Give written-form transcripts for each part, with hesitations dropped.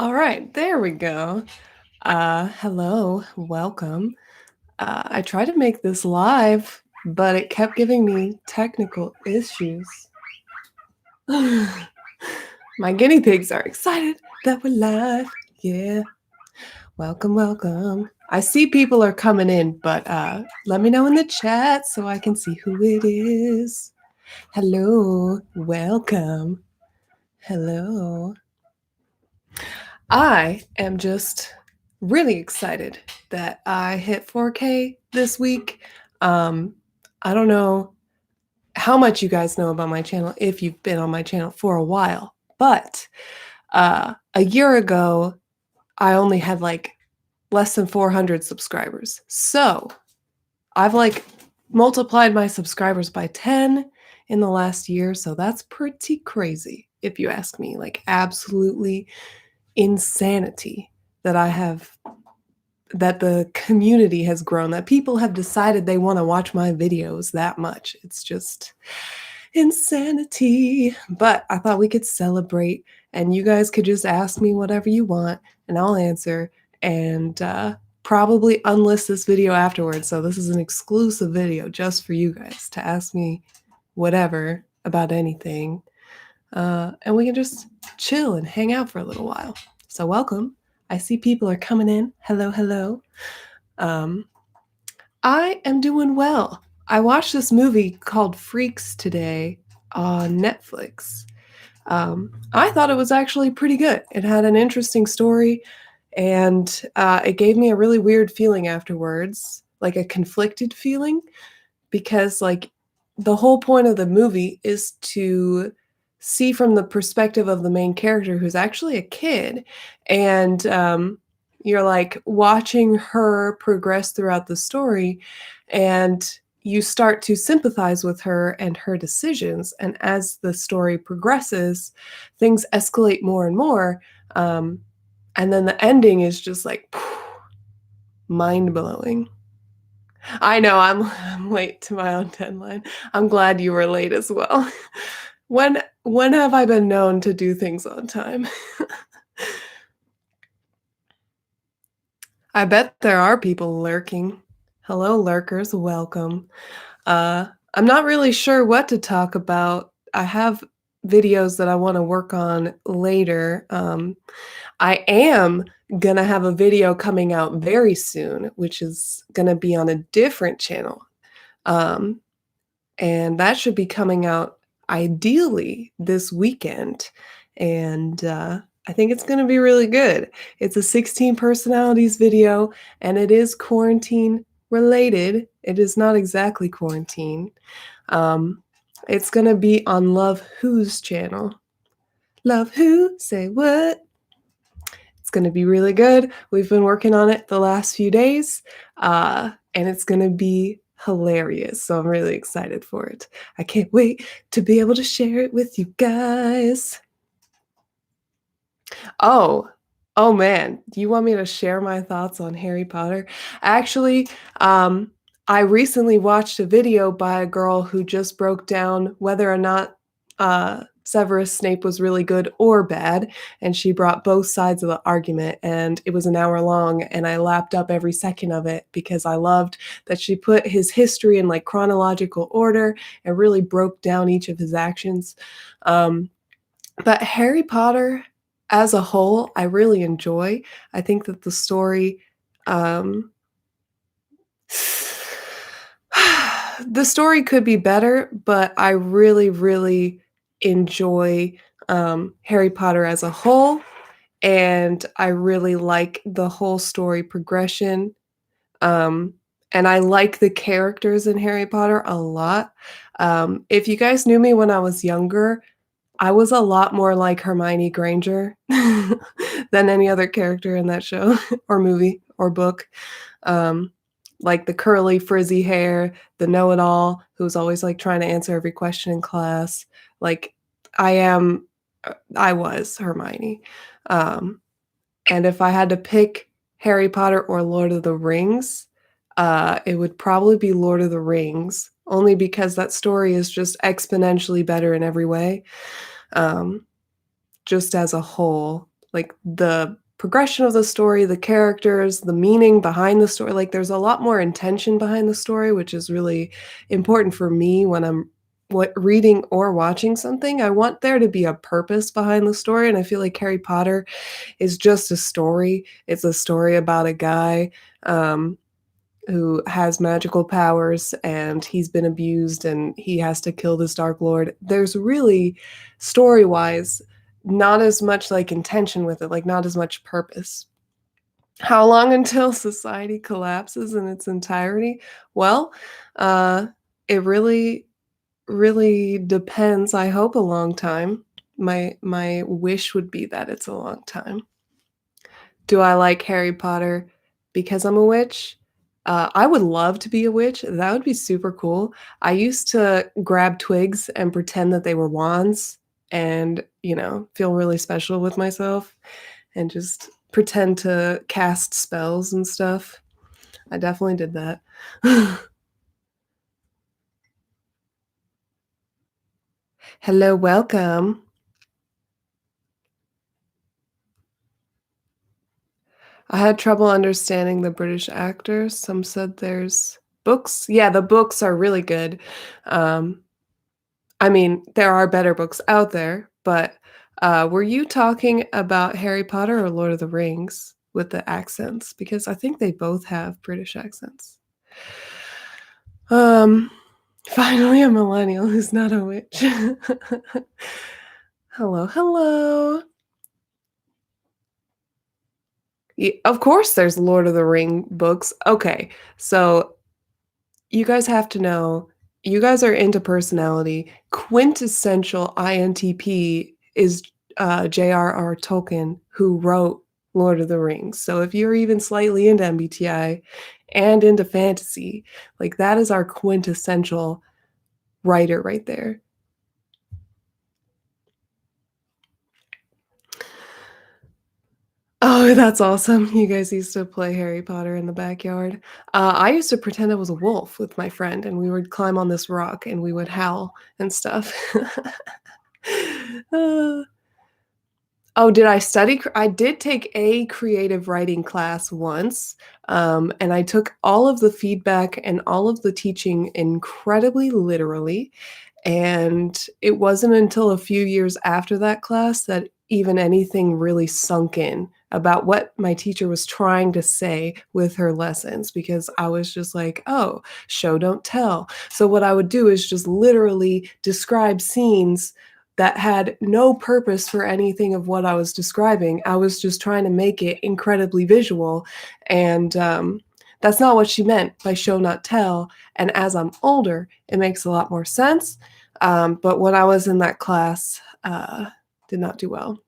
All right, there we go. Hello, welcome. I tried to make this live, but it kept giving me technical issues. My guinea pigs are excited that we're live. Yeah, welcome, welcome. I see people are coming in, but let me know in the chat so I can see who it is. Hello, welcome. Hello. I am just really excited that I hit 4K this week. Um, I don't know how much you guys know about my channel if you've been on my channel for a while, but a year ago, I only had like less than 400 subscribers. So I've like multiplied my subscribers by 10 in the last year. So that's pretty crazy, if you ask me. Like, absolutely insanity that I have that the community has grown, that people have decided they want to watch my videos that much. It's just insanity. But I thought we could celebrate and you guys could just ask me whatever you want and I'll answer and probably unlist this video afterwards. So this is an exclusive video just for you guys to ask me whatever about anything. And we can just chill and hang out for a little while. So welcome. I see people are coming in. Hello, hello. Um, I am doing well. I watched this movie called Freaks today on Netflix. I thought it was actually pretty good. It had an interesting story, and it gave me a really weird feeling afterwards, like a conflicted feeling, because like the whole point of the movie is to see from the perspective of the main character who's actually a kid, and you're like watching her progress throughout the story, and you start to sympathize with her and her decisions, and as the story progresses things escalate more and more, and then the ending is just like mind-blowing. I know I'm late to my own deadline. I'm glad you were late as well. When have I been known to do things on time? I bet there are people lurking. Hello, lurkers, welcome. I'm not really sure what to talk about. I have videos that I want to work on later. I am gonna have a video coming out very soon, which is gonna be on a different channel. Um, and that should be coming out ideally this weekend. And I think it's going to be really good. It's a 16 personalities video, and it is quarantine related. It is not exactly quarantine. Um, it's going to be on Love Who's channel. Love Who? Say what? It's going to be really good. We've been working on it the last few days, and it's going to be hilarious. So I'm really excited for it. I can't wait to be able to share it with you guys. Oh, oh man, do you want me to share my thoughts on Harry Potter? Actually, I recently watched a video by a girl who just broke down whether or not Severus Snape was really good or bad, and she brought both sides of the argument, and it was an hour long, and I lapped up every second of it because I loved that she put his history in like chronological order and really broke down each of his actions. Um, but Harry Potter as a whole, I really enjoy. I think that the story, um, the story could be better, but I really, really enjoy Harry Potter as a whole, and I really like the whole story progression. Um, and I like the characters in Harry Potter a lot. If you guys knew me when I was younger, I was a lot more like Hermione Granger than any other character in that show or movie or book. Um, like the curly, frizzy hair, the know-it-all who's always like trying to answer every question in class. Like I am, I was Hermione. Um, and if I had to pick Harry Potter or Lord of the Rings, it would probably be Lord of the Rings, only because that story is just exponentially better in every way. Um, just as a whole. like, the progression of the story, the characters, the meaning behind the story, like, there's a lot more intention behind the story, which is really important for me when I'm what reading or watching something. I want there to be a purpose behind the story, and I feel like Harry Potter is just a story. It's a story about a guy, um, who has magical powers, and he's been abused, and he has to kill this Dark Lord. There's really, story-wise, not as much, like, intention with it, like, not as much purpose. How long until society collapses in its entirety? Well, uh, it really depends. I hope a long time. My wish would be that it's a long time. Do I like Harry Potter because I'm a witch? I would love to be a witch, that would be super cool. I used to grab twigs and pretend that they were wands and, feel really special with myself and just pretend to cast spells and stuff. I definitely did that. Hello, welcome. I had trouble understanding the British actors. Some said there's books. Yeah, the books are really good. Um, I mean, there are better books out there, but, were you talking about Harry Potter or Lord of the Rings with the accents? Because I think they both have British accents. Um, finally a millennial who's not a witch. Hello, hello. Of course there's Lord of the Ring books. Okay, so you guys have to know, you guys are into personality. Quintessential INTP is, J.R.R. Tolkien, who wrote Lord of the Rings. So if you're even slightly into MBTI and into fantasy, like, that is our quintessential writer right there. Oh, that's awesome. You guys used to play Harry Potter in the backyard. I used to pretend I was a wolf with my friend, and we would climb on this rock, and we would howl and stuff. Uh, oh, did I study I did take a creative writing class once, and I took all of the feedback and all of the teaching incredibly literally. And it wasn't until a few years after that class that even anything really sunk in about what my teacher was trying to say with her lessons, because I was just like, "Oh, show don't tell." So what I would do is just literally describe scenes that had no purpose for anything of what I was describing. I was just trying to make it incredibly visual, and, that's not what she meant by show not tell, and as I'm older, it makes a lot more sense, but when I was in that class, did not do well.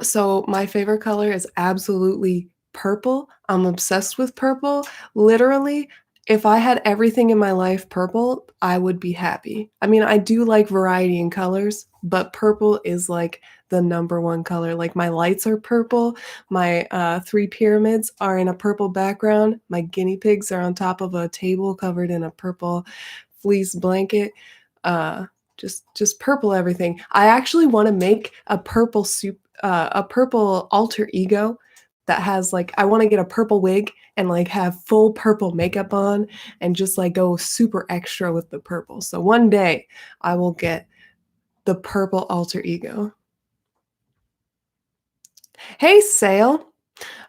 So my favorite color is absolutely purple. I'm obsessed with purple. Literally, if I had everything in my life purple, I would be happy. I mean, I do like variety in colors, but purple is like the number one color. Like, my lights are purple. My three pyramids are in a purple background. My guinea pigs are on top of a table covered in a purple fleece blanket. Uh, just purple everything. I actually want to make a purple alter ego that has, like, I want to get a purple wig and, like, have full purple makeup on and just, like, go super extra with the purple. So one day I will get the purple alter ego. Hey, Sale.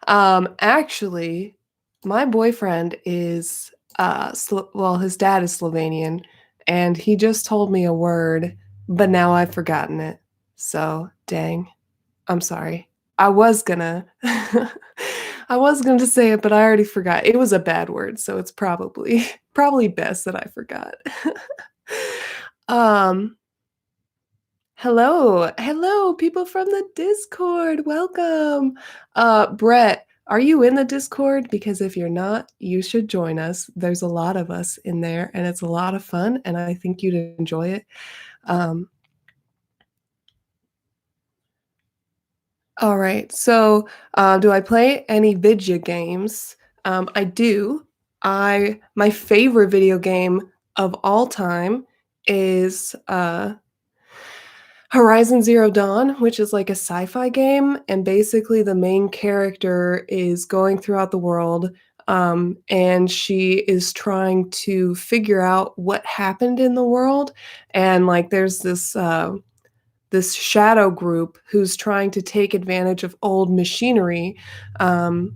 Actually, my boyfriend is, well, his dad is Slovenian, and he just told me a word, but now I've forgotten it. So, dang, I'm sorry. I was gonna I was going to say it, but I already forgot. It was a bad word, so it's probably probably best that I forgot. Um, hello. Hello, people from the Discord. Welcome. Brett, are you in the Discord? Because if you're not, you should join us. There's a lot of us in there, and it's a lot of fun, and I think you'd enjoy it. Um, all right. So, do I play any video games? I do. I My favorite video game of all time is Horizon Zero Dawn, which is like a sci-fi game, and basically the main character is going throughout the world, and she is trying to figure out what happened in the world, and, like, there's this shadow group who's trying to take advantage of old machinery, um,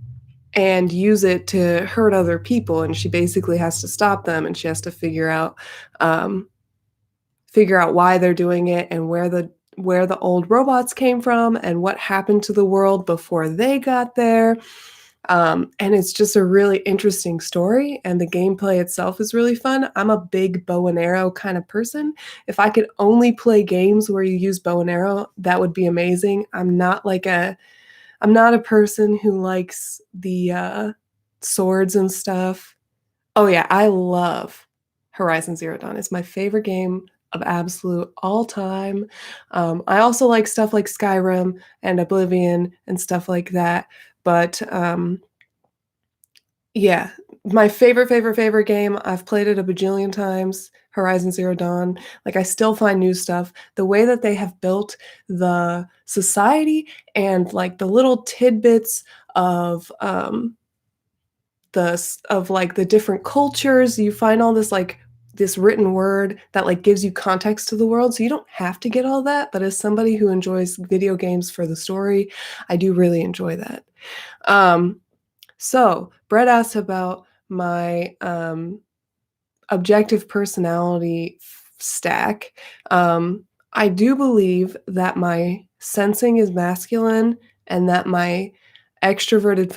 and use it to hurt other people, and she basically has to stop them, and she has to um figure out why they're doing it and where the old robots came from and what happened to the world before they got there. And it's just a really interesting story, and the gameplay itself is really fun. I'm a big bow and arrow kind of person. If I could only play games where you use bow and arrow, that would be amazing. I'm not a person who likes the swords and stuff. Oh yeah, I love Horizon Zero Dawn. It's my favorite game of absolute all time. I also like stuff like Skyrim and Oblivion and stuff like that, but, yeah, my favorite game, I've played it a bajillion times, Horizon Zero Dawn. Like, I still find new stuff. The way that they have built the society and, like, the little tidbits of, like, the different cultures, you find all this, like this written word that, like, gives you context to the world, so you don't have to get all that, but as somebody who enjoys video games for the story, I do really enjoy that. Um, so Brett asked about my, objective personality stack. I do believe that my sensing is masculine and that my extroverted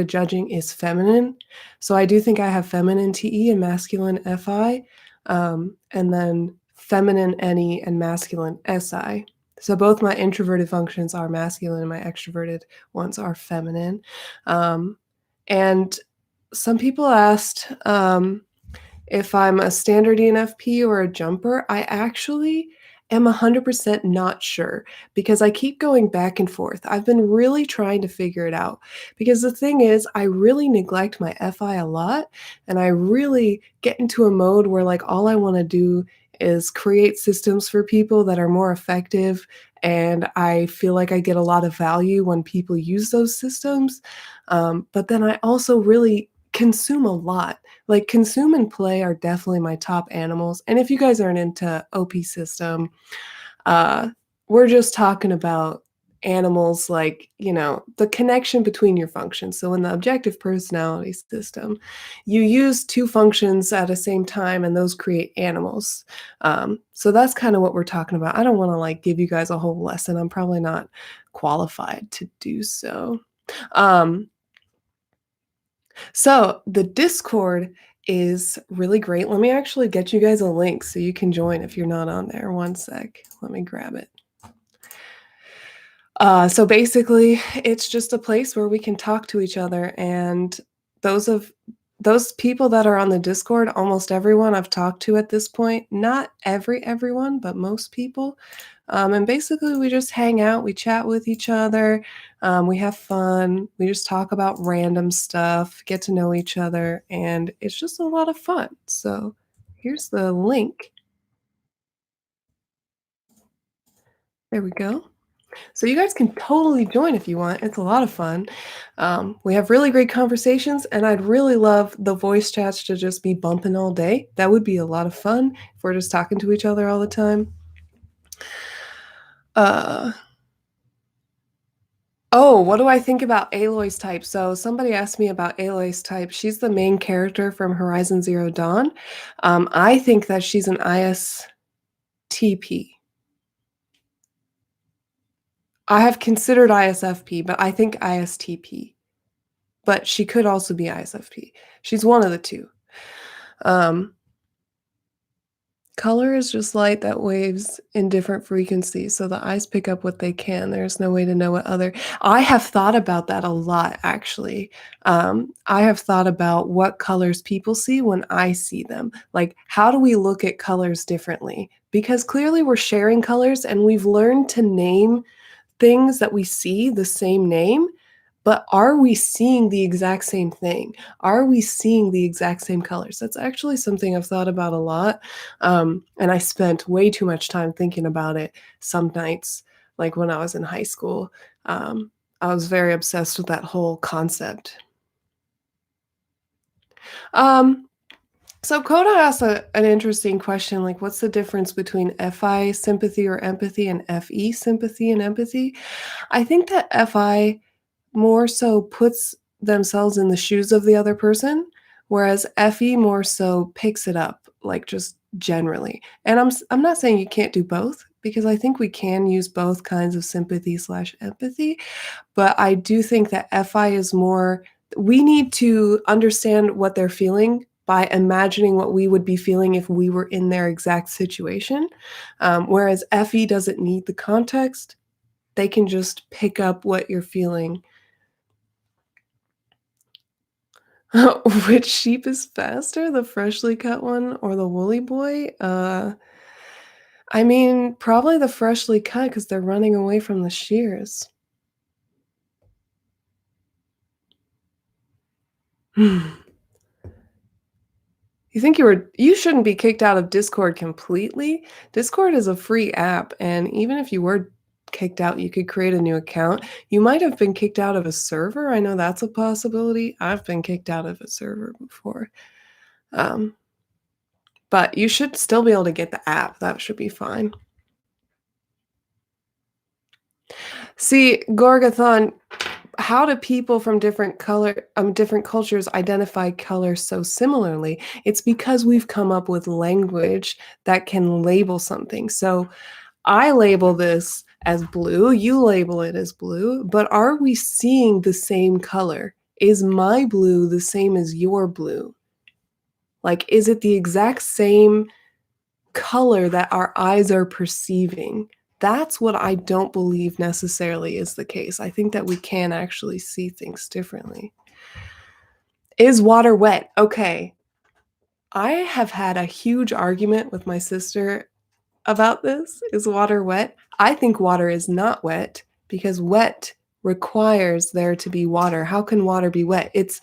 judging is feminine. So I do think I have feminine TE and masculine FI, and then feminine NE and masculine SI. So both my introverted functions are masculine and my extroverted ones are feminine. Um, and some people asked, if I'm a standard ENFP or a jumper. I actually am 100% not sure because I keep going back and forth. I've been really trying to figure it out because the thing is, I really neglect my FI a lot, and I really get into a mode where, like, all I wanna do is create systems for people that are more effective, and I feel like I get a lot of value when people use those systems, but then I also really consume a lot. Like, consume and play are definitely my top animals, and if you guys aren't into OP system, uh, we're just talking about animals like, the connection between your functions. So in the objective personality system, you use 2 functions at the same time, and those create animals. So that's kinda what we're talking about. I don't wanna, like, give you guys a whole lesson. I'm probably not qualified to do so. Um so the Discord is really great. Let me actually get you guys a link so you can join if you're not on there. One sec. Let me grab it. So basically, it's just a place where we can talk to each other, and those of those people that are on the Discord, almost everyone I've talked to at this point, not everyone, but most people. And basically, we just hang out, we chat with each other, we have fun, we just talk about random stuff, get to know each other, and it's just a lot of fun. So here's the link. There we go. So you guys can totally join if you want. It's a lot of fun. We have really great conversations, and I'd really love the voice chats to just be bumping all day. That would be a lot of fun if we're just talking to each other all the time. Uh, oh, what do I think about Aloy's type? So somebody asked me about Aloy's type. She's the main character from Horizon Zero Dawn. I think that she's an ISTP. I have considered ISFP, but I think ISTP. But she could also be ISFP. She's one of the 2. Um, color is just light that waves in different frequencies, so the eyes pick up what they can. There's no way to know what other I have thought about that a lot, actually. I have thought about what colors people see when I see them. Like, how do we look at colors differently? Because clearly we're sharing colors, and we've learned to name things that we see the same name, but are we seeing the exact same thing? Are we seeing the exact same colors? That's actually something I've thought about a lot, and I spent way too much time thinking about it some nights, like when I was in high school. I was very obsessed with that whole concept. Um, so Coda asked an interesting question, like, what's the difference between FI sympathy or empathy and FE sympathy and empathy? I think that FI more so puts themselves in the shoes of the other person, whereas FE more so picks it up, like, just generally. And I'm not saying you can't do both because I think we can use both kinds of sympathy/empathy, but I do think that FI is more we need to understand what they're feeling by imagining what we would be feeling if we were in their exact situation, whereas FE doesn't need the context. They can just pick up what you're feeling. Which sheep is faster, the freshly cut one or the woolly boy? I mean, probably the freshly cut because 'cause they're running away from the shears. You shouldn't be kicked out of Discord completely. Discord is a free app, and even if you were kicked out, you could create a new account. You might have been kicked out of a server, I know that's a possibility. I've been kicked out of a server before. Um, but you should still be able to get the app, that should be fine. See, Gorgathon, how do people from different cultures identify color so similarly? It's because we've come up with language that can label something. So I label this as blue, you label it as blue, but are we seeing the same color? Is my blue the same as your blue? Like, is it the exact same color that our eyes are perceiving? That's what I don't believe necessarily is the case. I think that we can actually see things differently. Is water wet? Okay. I have had a huge argument with my sister about this. Is water wet? I think water is not wet because wet requires there to be water. How can water be wet? It's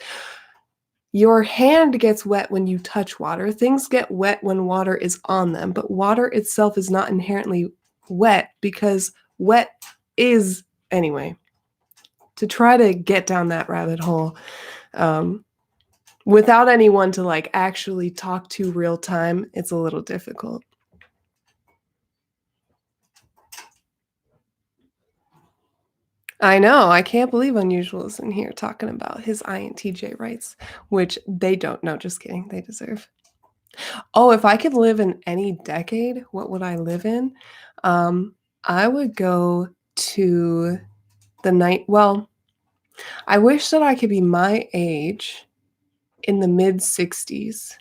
your hand gets wet when you touch water. Things get wet when water is on them, but water itself is not inherently wet because wet is anyway. To try to get down that rabbit hole, um, without anyone to like actually talk to real time, it's a little difficult. I know. I can't believe Unusual is in here talking about his INTJ rights, which they don't. No, just kidding. They deserve. Oh, if I could live in any decade, what would I live in? Um, I would go to the night. Well, I wish that I could be my age in the mid 60s.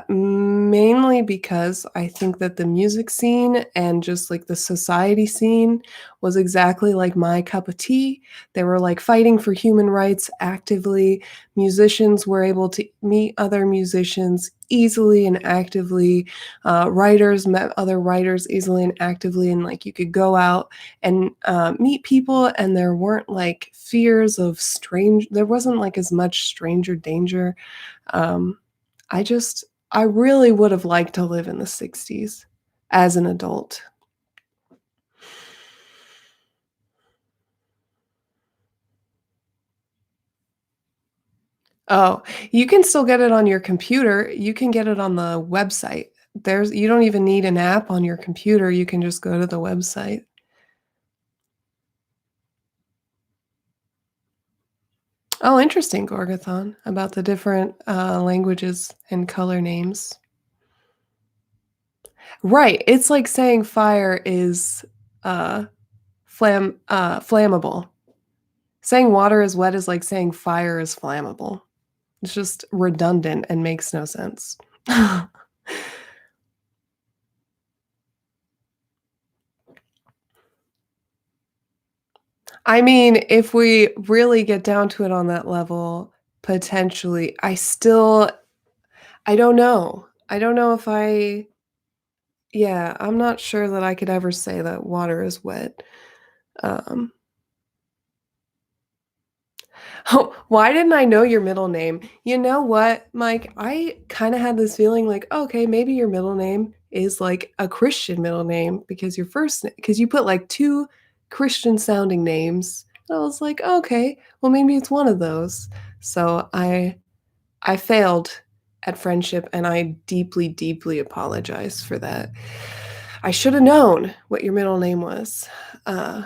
Mainly because I think that the music scene and just like the society scene was exactly like my cup of tea. They were like fighting for human rights actively. Musicians were able to meet other musicians easily and actively. Writers met other writers easily and actively. And like you could go out and meet people, and there weren't like fears of there wasn't like as much stranger danger. Um, I just I really would have liked to live in the '60s as an adult. Oh, you can still get it on your computer, you can get it on the website. You don't even need an app on your computer, you can just go to the website. Oh, interesting, Gorgathon, about the different, languages and color names. Right, it's like saying fire is, uh, flammable. Saying water is wet is like saying fire is flammable. It's just redundant and makes no sense. I mean, if we really get down to it on that level, potentially, I don't know. I don't know if I yeah, I'm not sure that I could ever say that water is wet. Um, Oh, why didn't I know your middle name? You know what, Mike? I kinda had this feeling like, okay, maybe your middle name is, like, a Christian middle name because your first because you put, like, 2 Christian sounding names. I was like, "Okay, well, maybe it's one of those." So I failed at friendship, and I deeply, deeply apologize for that. I shoulda known what your middle name was, uh,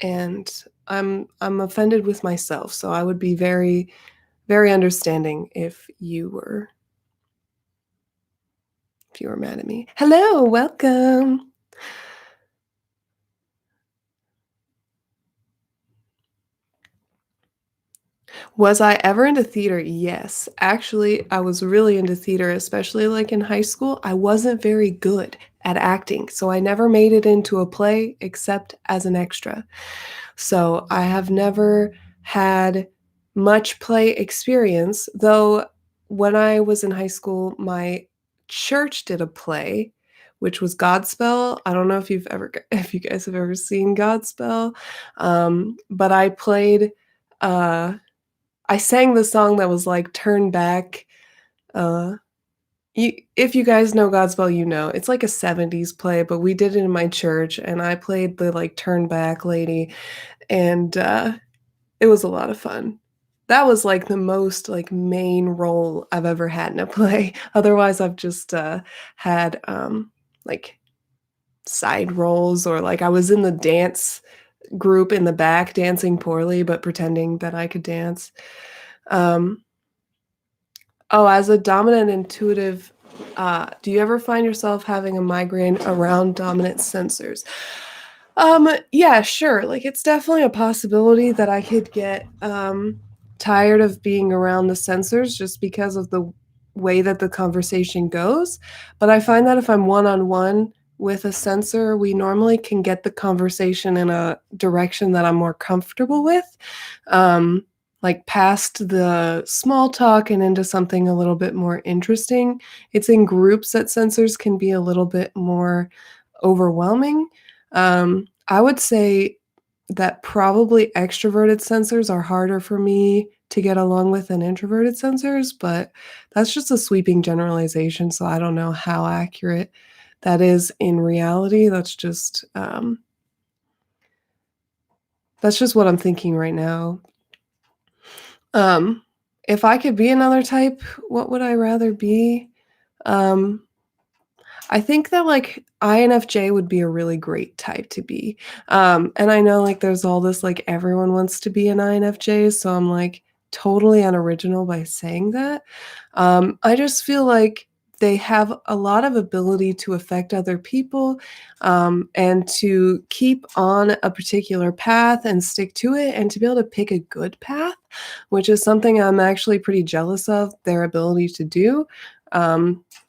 and I'm offended with myself, so I would be very, very understanding if you were mad at me. Hello, welcome. Was I ever into theater? Yes. Actually, I was really into theater, especially, like, in high school. I wasn't very good at acting, so I never made it into a play except as an extra. So, I have never had much play experience, though when I was in high school, my church did a play, which was Godspell. I don't know if you've ever if you guys have ever seen Godspell, but uh I sang the song that was like, "Turn Back," uh, you if you guys know Godspell, you know. It's like a '70s play, but we did it in my church, and I played the, like, Turn Back lady, and, it was a lot of fun. That was, like, the most, like, main role I've ever had in a play. Otherwise, I've just, had, like, side roles or, like, I was in the dance group in the back dancing poorly, but pretending that I could dance. Um Oh, as a dominant intuitive, do you ever find yourself having a migraine around dominant sensors? Yeah, sure. Like, it's definitely a possibility that I could get, tired of being around the sensors just because of the way that the conversation goes, but I find that if I'm one-on-one with a sensor, we normally can get the conversation in a direction that I'm more comfortable with, um, like, past the small talk and into something a little bit more interesting. It's in groups that sensors can be a little bit more overwhelming. I would say that probably extroverted sensors are harder for me to get along with than introverted sensors, but that's just a sweeping generalization, so I don't know how accurate that is in reality. That's just what I'm thinking right now. Um, if I could be another type, what would I rather be? Um, I think that, like, INFJ would be a really great type to be. And I know, like, there's all this, like, everyone wants to be an INFJ, so I'm, like, totally unoriginal by saying that. I just feel like they have a lot of ability to affect other people, and to keep on a particular path and stick to it, and to be able to pick a good path, which is something I'm actually pretty jealous of their ability to do.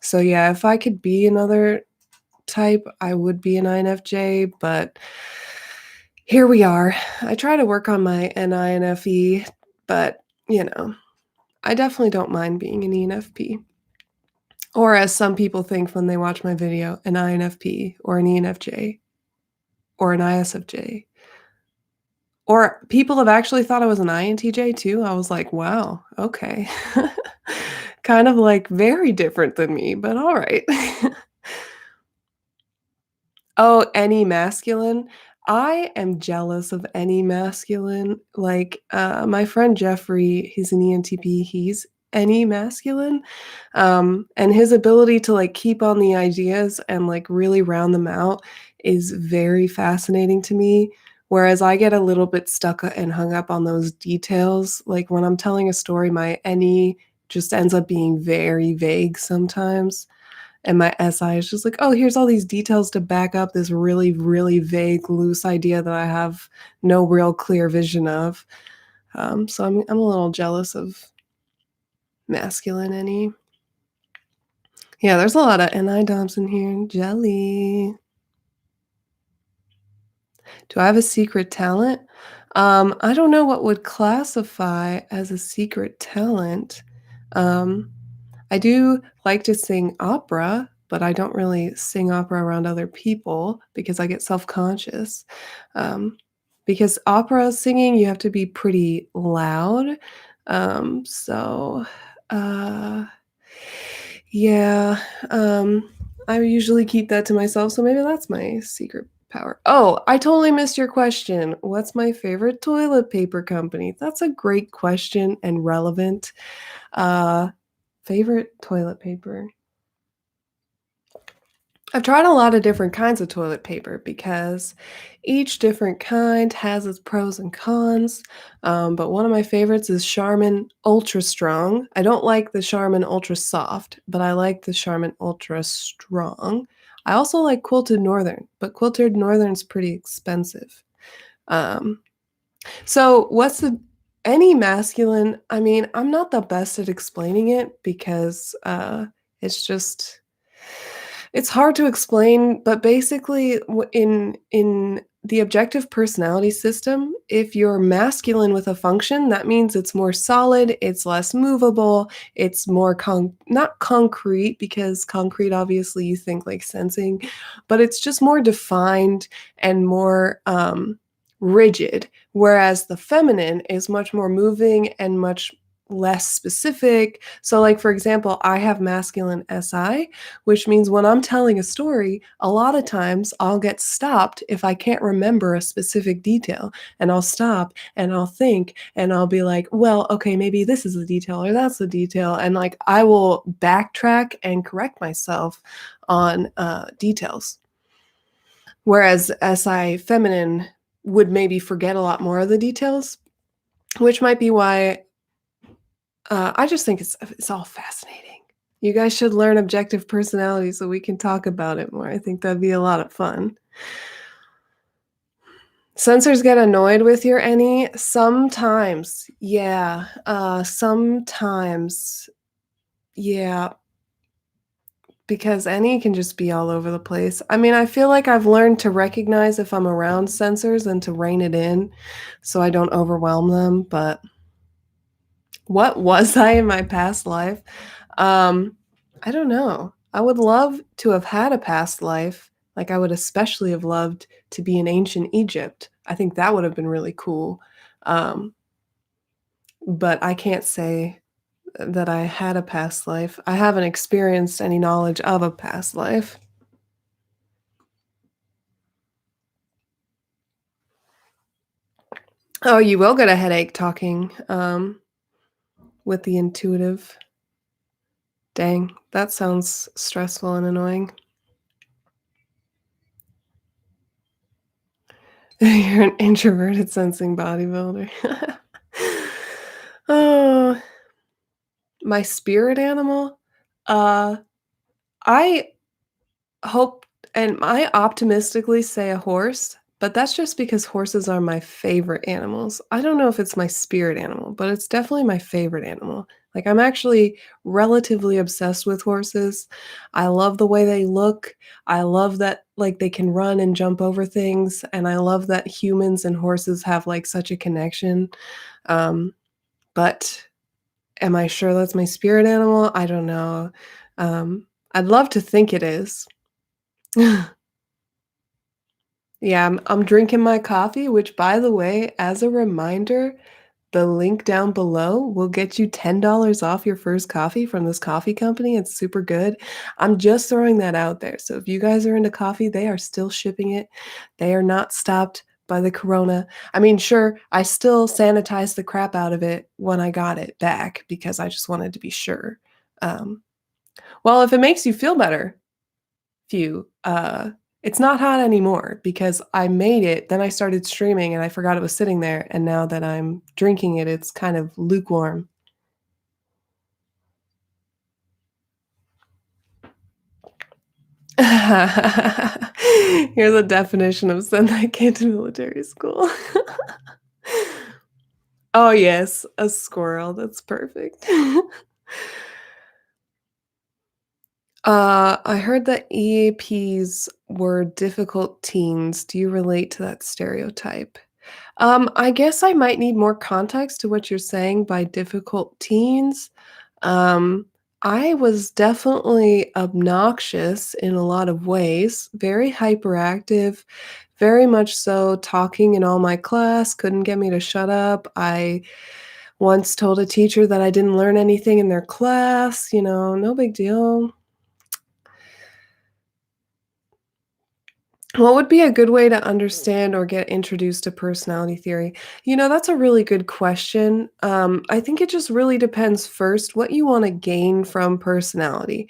So yeah, if I could be another type, I would be an INFJ, but here we are. I try to work on my NINFE, but, you know, I definitely don't mind being an ENFP, or as some people think when they watch my video, an INFP or an ENFJ or an ISFJ. Or people have actually thought I was an INTJ too. I was like, "Wow, okay." Kind of, like, very different than me, but alright. Oh, any masculine? I am jealous of any masculine, like, my friend Jeffrey, he's an ENTP, he's any masculine, and his ability to, like, keep on the ideas and, like, really round them out is very fascinating to me, whereas I get a little bit stuck and hung up on those details, like, when I'm telling a story, my any just ends up being very vague sometimes. And my SI is just like, "Oh, here's all these details to back up this really, really vague, loose idea that I have no real clear vision of." So I'm a little jealous of masculine any. Yeah, there's a lot of NI doms in here. Jelly. Do I have a secret talent? I don't know what would classify as a secret talent. Um, I do like to sing opera, but I don't really sing opera around other people because I get self-conscious. Um, because opera singing, you have to be pretty loud. So, uh, yeah, um, I usually keep that to myself, so maybe that's my secret power. Oh, I totally missed your question. What's my favorite toilet paper company? That's a great question and relevant. Uh, Favorite toilet paper? I've tried a lot of different kinds of toilet paper because each different kind has its pros and cons. But one of my favorites is Charmin Ultra Strong. I don't like the Charmin Ultra Soft, but I like the Charmin Ultra Strong. I also like Quilted Northern, but Quilted Northern's pretty expensive. Um, so what's the any masculine? I mean, I'm not the best at explaining it because it's just it's hard to explain, but basically, in the objective personality system, if you're masculine with a function, that means it's more solid, it's less movable, it's more not concrete because concrete obviously you think like sensing, but it's just more defined and more rigid. Whereas the feminine is much more moving and much less specific. So, like for example, I have masculine SI, which means when I'm telling a story, a lot of times I'll get stopped if I can't remember a specific detail. And I'll stop and I'll think and I'll be like, well, okay, maybe this is the detail or that's the detail. And like I will backtrack and correct myself on details. Whereas SI feminine would maybe forget a lot more of the details, which might be why I just think it's all fascinating. You guys should learn objective personality so we can talk about it more. I think that'd be a lot of fun. Sensors get annoyed with your any? Sometimes. Yeah. Sometimes. Yeah, because any can just be all over the place. I mean, I feel like I've learned to recognize if I'm around sensors and to rein it in so I don't overwhelm them, but what was I in my past life? Um, I don't know. I would love to have had a past life. Like, I would especially have loved to be in ancient Egypt. I think that would have been really cool. Um, but I can't say that I had a past life. I haven't experienced any knowledge of a past life. Oh, you will get a headache talking with the intuitive. Dang, that sounds stressful and annoying. You're an introverted sensing bodybuilder. Oh, my spirit animal? Uh, I hope and I optimistically say a horse, but that's just because horses are my favorite animals. I don't know if it's my spirit animal, but it's definitely my favorite animal. Like, I'm actually relatively obsessed with horses. I love the way they look. I love that, like, they can run and jump over things, and I love that humans and horses have, like, such a connection. Um, but am I sure that's my spirit animal? I don't know. I'd love to think it is. Yeah, I'm drinking my coffee, which, by the way, as a reminder, the link down below will get you $10 off your first coffee from this coffee company. It's super good. I'm just throwing that out there. So if you guys are into coffee, they are still shipping it. They are not stopped by the corona. I mean, sure, I still sanitized the crap out of it when I got it back because I just wanted to be sure. Um, well, if it makes you feel better, few. It's not hot anymore because I made it, then I started streaming and I forgot it was sitting there, and now that I'm drinking it, it's kind of lukewarm. You're the definition of send that kid to military school. Oh, yes, a squirrel, that's perfect. I heard that EAPs were difficult teens. Do you relate to that stereotype? I guess I might need more context to what you're saying by difficult teens. Um, I was definitely obnoxious in a lot of ways, very hyperactive, very much so talking in all my class, couldn't get me to shut up. I once told a teacher that I didn't learn anything in their class, no big deal. What would be a good way to understand or get introduced to personality theory? That's a really good question. I think it just really depends first what you want to gain from personality,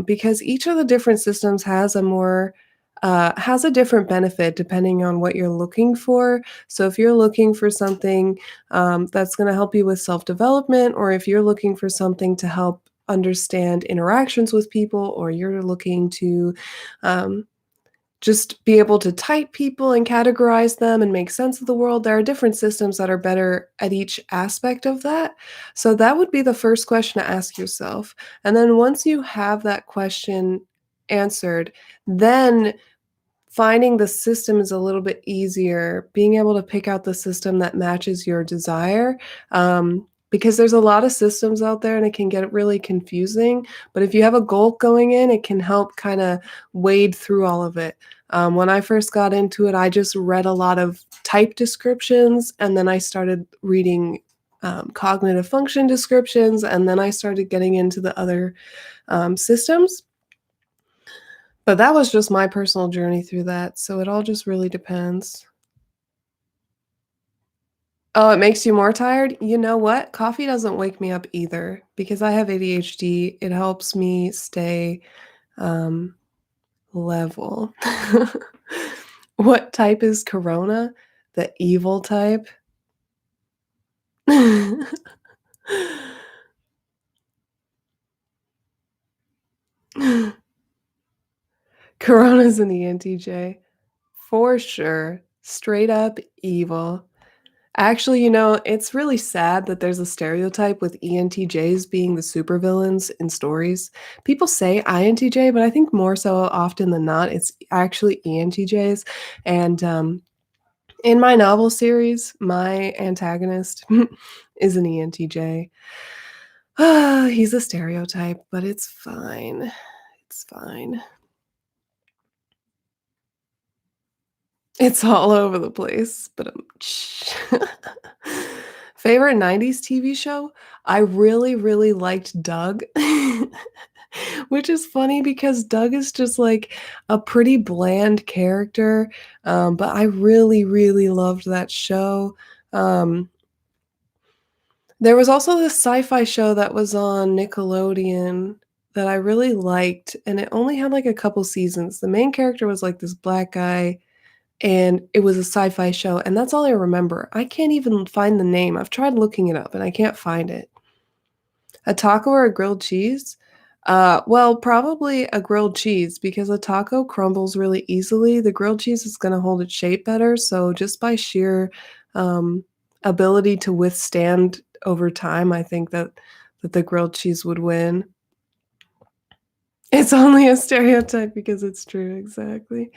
because each of the different systems has a different benefit depending on what you're looking for. So if you're looking for something that's going to help you with self development, or if you're looking for something to help understand interactions with people, or you're looking to um, just be able to type people and categorize them and make sense of the world. There are different systems that are better at each aspect of that. So that would be the first question to ask yourself. And then once you have that question answered, then finding the system is a little bit easier, being able to pick out the system that matches your desire, because there's a lot of systems out there and it can get really confusing, but if you have a goal going in, it can help kinda wade through all of it. When I first got into it, I just read a lot of type descriptions, and then I started reading, cognitive function descriptions, and then I started getting into the other, systems. But that was just my personal journey through that, so it all just really depends. Oh, it makes you more tired? You know what? Coffee doesn't wake me up either because I have ADHD. It helps me stay, um, level. What type is Corona? The evil type? Corona's an ENTJ. For sure. Straight up evil. Actually, it's really sad that there's a stereotype with ENTJs being the supervillains in stories. People say INTJ, but I think more so often than not, it's actually ENTJs. And in my novel series, my antagonist is an ENTJ. He's a stereotype, but it's fine. It's fine. It's all over the place, but favorite '90s TV show? I really, really liked Doug, which is funny because Doug is just, like, a pretty bland character, but I really, really loved that show. Um, there was also this sci-fi show that was on Nickelodeon that I really liked, and it only had, like, a couple seasons. The main character was, like, this black guy, and it was a sci-fi show, and that's all I remember. I can't even find the name. I've tried looking it up, and I can't find it. A taco or a grilled cheese? Well, probably a grilled cheese because a taco crumbles really easily. The grilled cheese is gonna hold its shape better, so just by sheer, um, ability to withstand over time, I think that the grilled cheese would win. It's only a stereotype because it's true, exactly.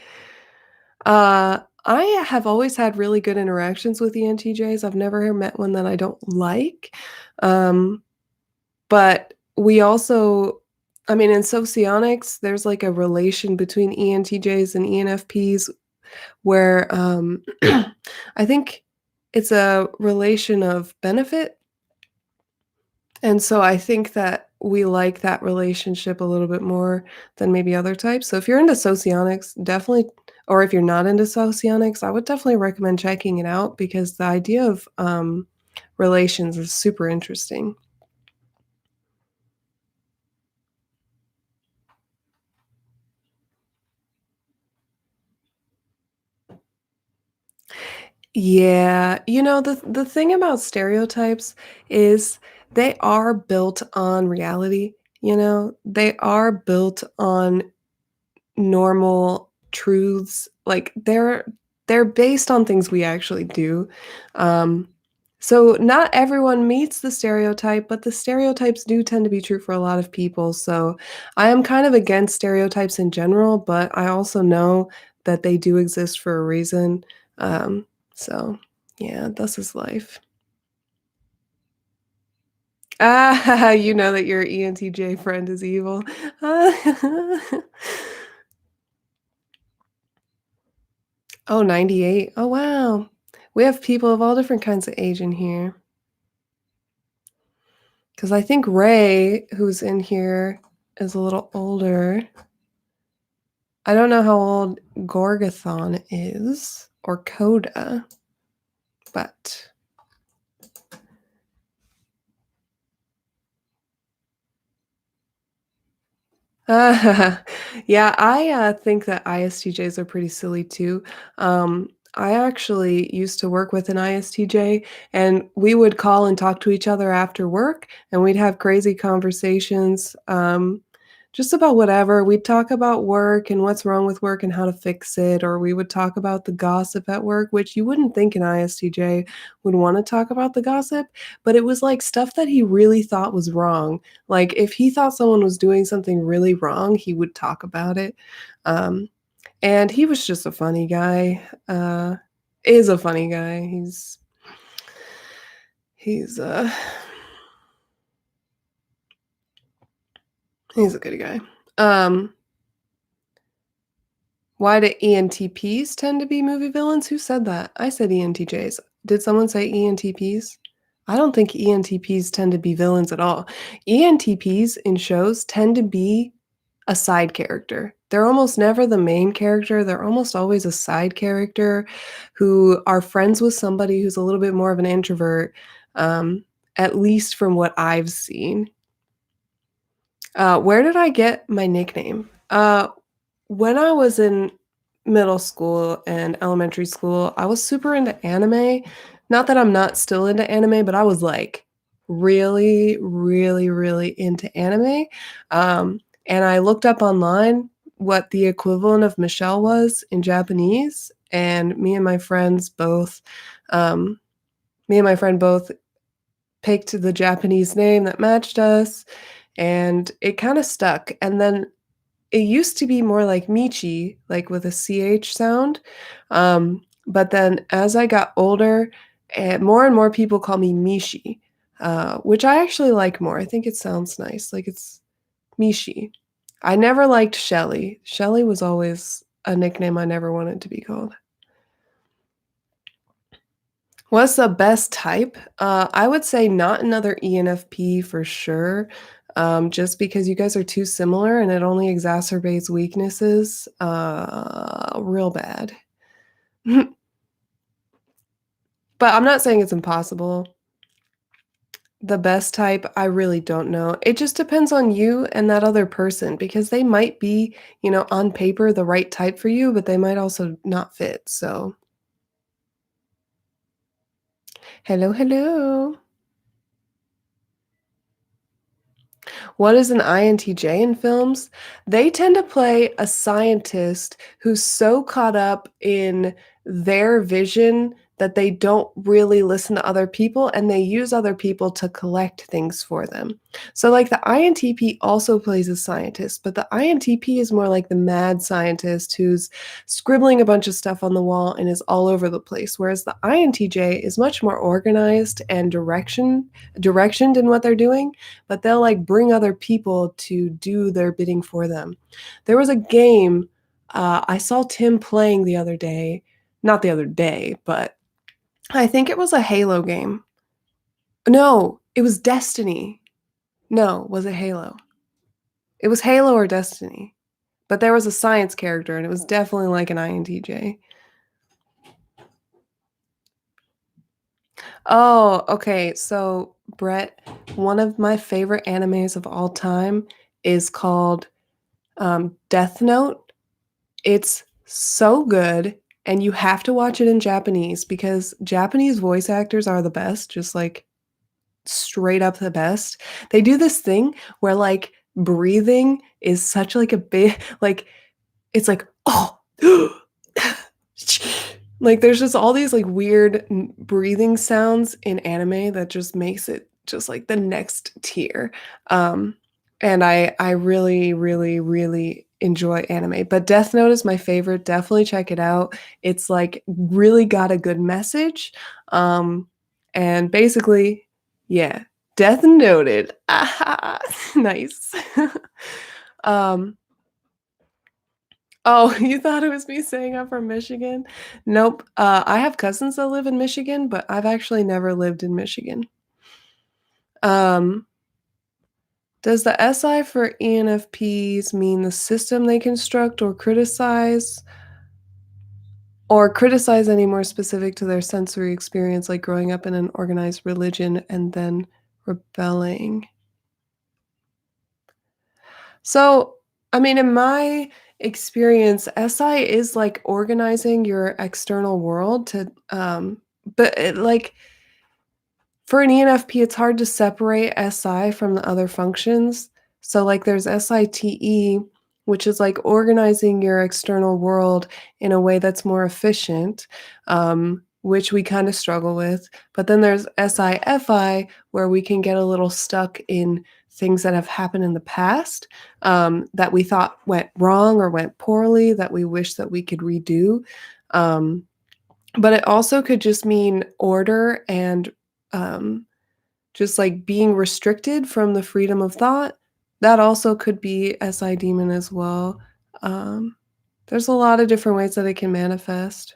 I have always had really good interactions with ENTJs. I've never met one that I don't like. Um, but we also I mean, in socionics, there's like a relation between ENTJs and ENFPs where I think it's a relation of benefit. And so I think that we like that relationship a little bit more than maybe other types. So if you're into socionics, definitely or if you're not into socionics, I would definitely recommend checking it out because the idea of relations is super interesting. Yeah, the thing about stereotypes is they are built on reality, They are built on normal truths, like, they're based on things we actually do, um, so not everyone meets the stereotype, but the stereotypes do tend to be true for a lot of people, so I am kind of against stereotypes in general, but I also know that they do exist for a reason, so, yeah, thus is life. Ah, you know that your ENTJ friend is evil. Oh, 98. Oh, wow. We have people of all different kinds of age in here. Because I think Ray, who's in here, is a little older. I don't know how old Gorgathon is or Coda, but yeah, I think that ISTJs are pretty silly too. I actually used to work with an ISTJ, and we would call and talk to each other after work, and we'd have crazy conversations, just about whatever. We'd talk about work and what's wrong with work and how to fix it, or we would talk about the gossip at work, which you wouldn't think an ISTJ would want to talk about the gossip, but it was like stuff that he really thought was wrong. Like, if he thought someone was doing something really wrong, he would talk about it. Um, and he was just a funny guy. Is a funny guy. He's he's a good guy. Um, why do ENTPs tend to be movie villains? Who said that? I said ENTJs. Did someone say ENTPs? I don't think ENTPs tend to be villains at all. ENTPs in shows tend to be a side character. They're almost never the main character, they're almost always a side character who are friends with somebody who's a little bit more of an introvert, at least from what I've seen. Where did I get my nickname? When I was in middle school and elementary school, I was super into anime. Not that I'm not still into anime, but I was, like, really, really, really into anime, and I looked up online what the equivalent of Michelle was in Japanese, and um me and my friend both picked the Japanese name that matched us, and it kinda stuck, and then it used to be more like Michi, like with a CH sound, but then as I got older, and more people call me Mishi, which I actually like more. I think it sounds nice, like it's Mishi. I never liked Shelly. Shelly was always a nickname I never wanted to be called. What's the best type? I would say not another ENFP for sure, just because you guys are too similar and it only exacerbates weaknesses, real bad. But I'm not saying it's impossible. The best type, I really don't know. It just depends on you and that other person because they might be, on paper the right type for you, but they might also not fit. So, hello, hello. What is an INTJ in films? They tend to play a scientist who's so caught up in their vision that they don't really listen to other people and they use other people to collect things for them. So, like, the INTP also plays a scientist, but the INTP is more like the mad scientist who's scribbling a bunch of stuff on the wall and is all over the place, whereas the INTJ is much more organized and directioned in what they're doing, but they'll like bring other people to do their bidding for them. There was a game I saw Tim playing the other day, not the other day, but I think it was a Halo game. No, it was Destiny. No, was it Halo? It was Halo or Destiny. But there was a science character and it was definitely like an INTJ. Oh, okay. So, Brett, one of my favorite animes of all time is called Death Note. It's so good, and you have to watch it in Japanese because Japanese voice actors are the best, just like straight up the best. They do this thing where like breathing is such like a big like it's like oh like there's just all these like weird breathing sounds in anime that just makes it just like the next tier. Um and I really really really enjoy anime, but Death Note is my favorite. Definitely check it out. It's like really got a good message. And basically, yeah. Death noted. Ah, nice. Um, oh, you thought it was me saying I'm from Michigan? Nope. I have cousins that live in Michigan, but I've actually never lived in Michigan. Um, does the SI for ENFPs mean the system they construct or criticize any more specific to their sensory experience, like growing up in an organized religion and then rebelling? So, I mean, in my experience, SI is like organizing your external world to, but like for an ENFP, it's hard to separate SI from the other functions. So, like, there's SITE, which is like organizing your external world in a way that's more efficient, which we kind of struggle with. But then there's SIFI, where we can get a little stuck in things that have happened in the past that we thought went wrong or went poorly that we wish that we could redo. Um, but it also could just mean order and um, just, like, being restricted from the freedom of thought. That also could be SI demon as well. Um, there's a lot of different ways that it can manifest.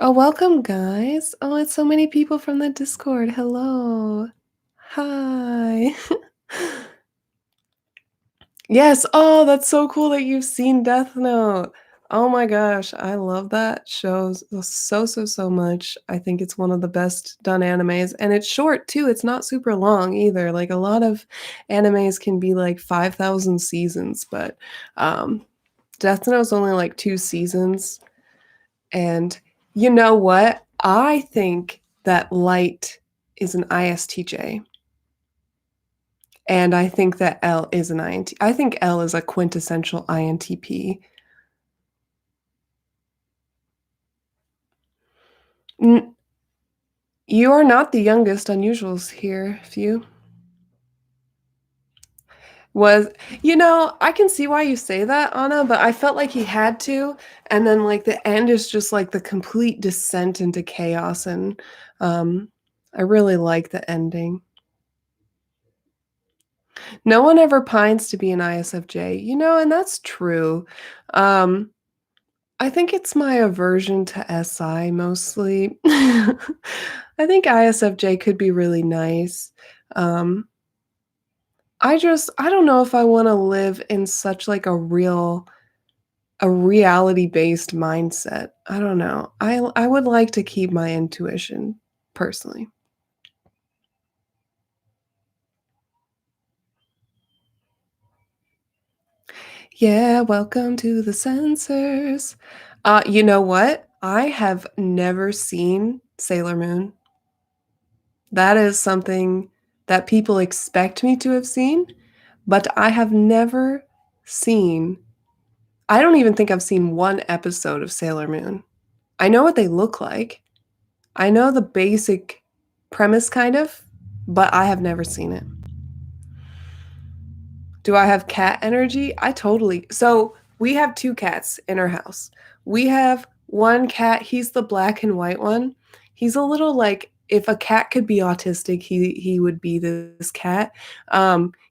Oh, welcome, guys. Oh, it's so many people from the Discord. Hello. Hi. Yes. Oh, that's so cool that you've seen Death Note. Oh my gosh, I love that show so much. I think it's one of the best done animes, and it's short too. It's not super long either. Like a lot of animes can be like 5,000 seasons, but um, Death Note's only like 2 seasons. And you know what? I think that Light is an ISTJ. And I think that L is an INT. I think L is a quintessential INTP. N You are not the youngest unusuals here, Few. Was I can see why you say that, Anna, but I felt like he had to, and then, like, the end is just, like, the complete descent into chaos, and, I really like the ending. No one ever pines to be an ISFJ, and that's true. Um I think it's my aversion to SI mostly. I think ISFJ could be really nice. Um, I don't know if I wanna live in such, like, a reality-based mindset. I don't know. I would like to keep my intuition, personally. Yeah, welcome to the sensors. You know what? I have never seen Sailor Moon. That is something that people expect me to have seen, but I have never seen I don't even think I've seen 1 episode of Sailor Moon. I know what they look like. I know the basic premise kind of, but I have never seen it. Do I have cat energy? I totally so, we have 2 cats in our house. We have 1 cat, he's the black and white one. He's a little like if a cat could be autistic, he would be this cat.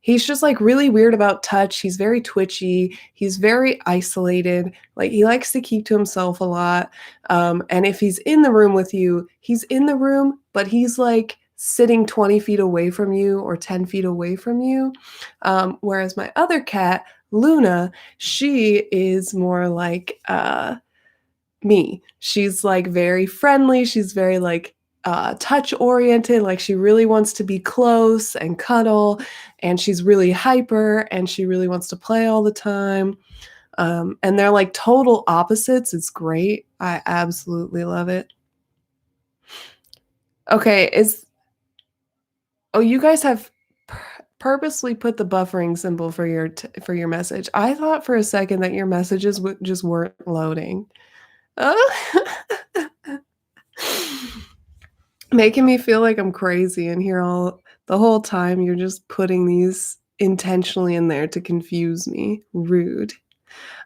He's just, like, really weird about touch, he's very twitchy, he's very isolated, like, he likes to keep to himself a lot, and if he's in the room with you, he's in the room, but he's, like, sitting 20 feet away from you or 10 feet away from you. Whereas my other cat, Luna, she is more like me. She's like very friendly. She's very like touch oriented. Like she really wants to be close and cuddle, and she's really hyper and she really wants to play all the time. And they're like total opposites. It's great. I absolutely love it. Okay, is oh, you guys have purposely put the buffering symbol for for your message. I thought for a second that your messages just weren't loading. Oh. Making me feel like I'm crazy and here all the whole time you're just putting these intentionally in there to confuse me. Rude.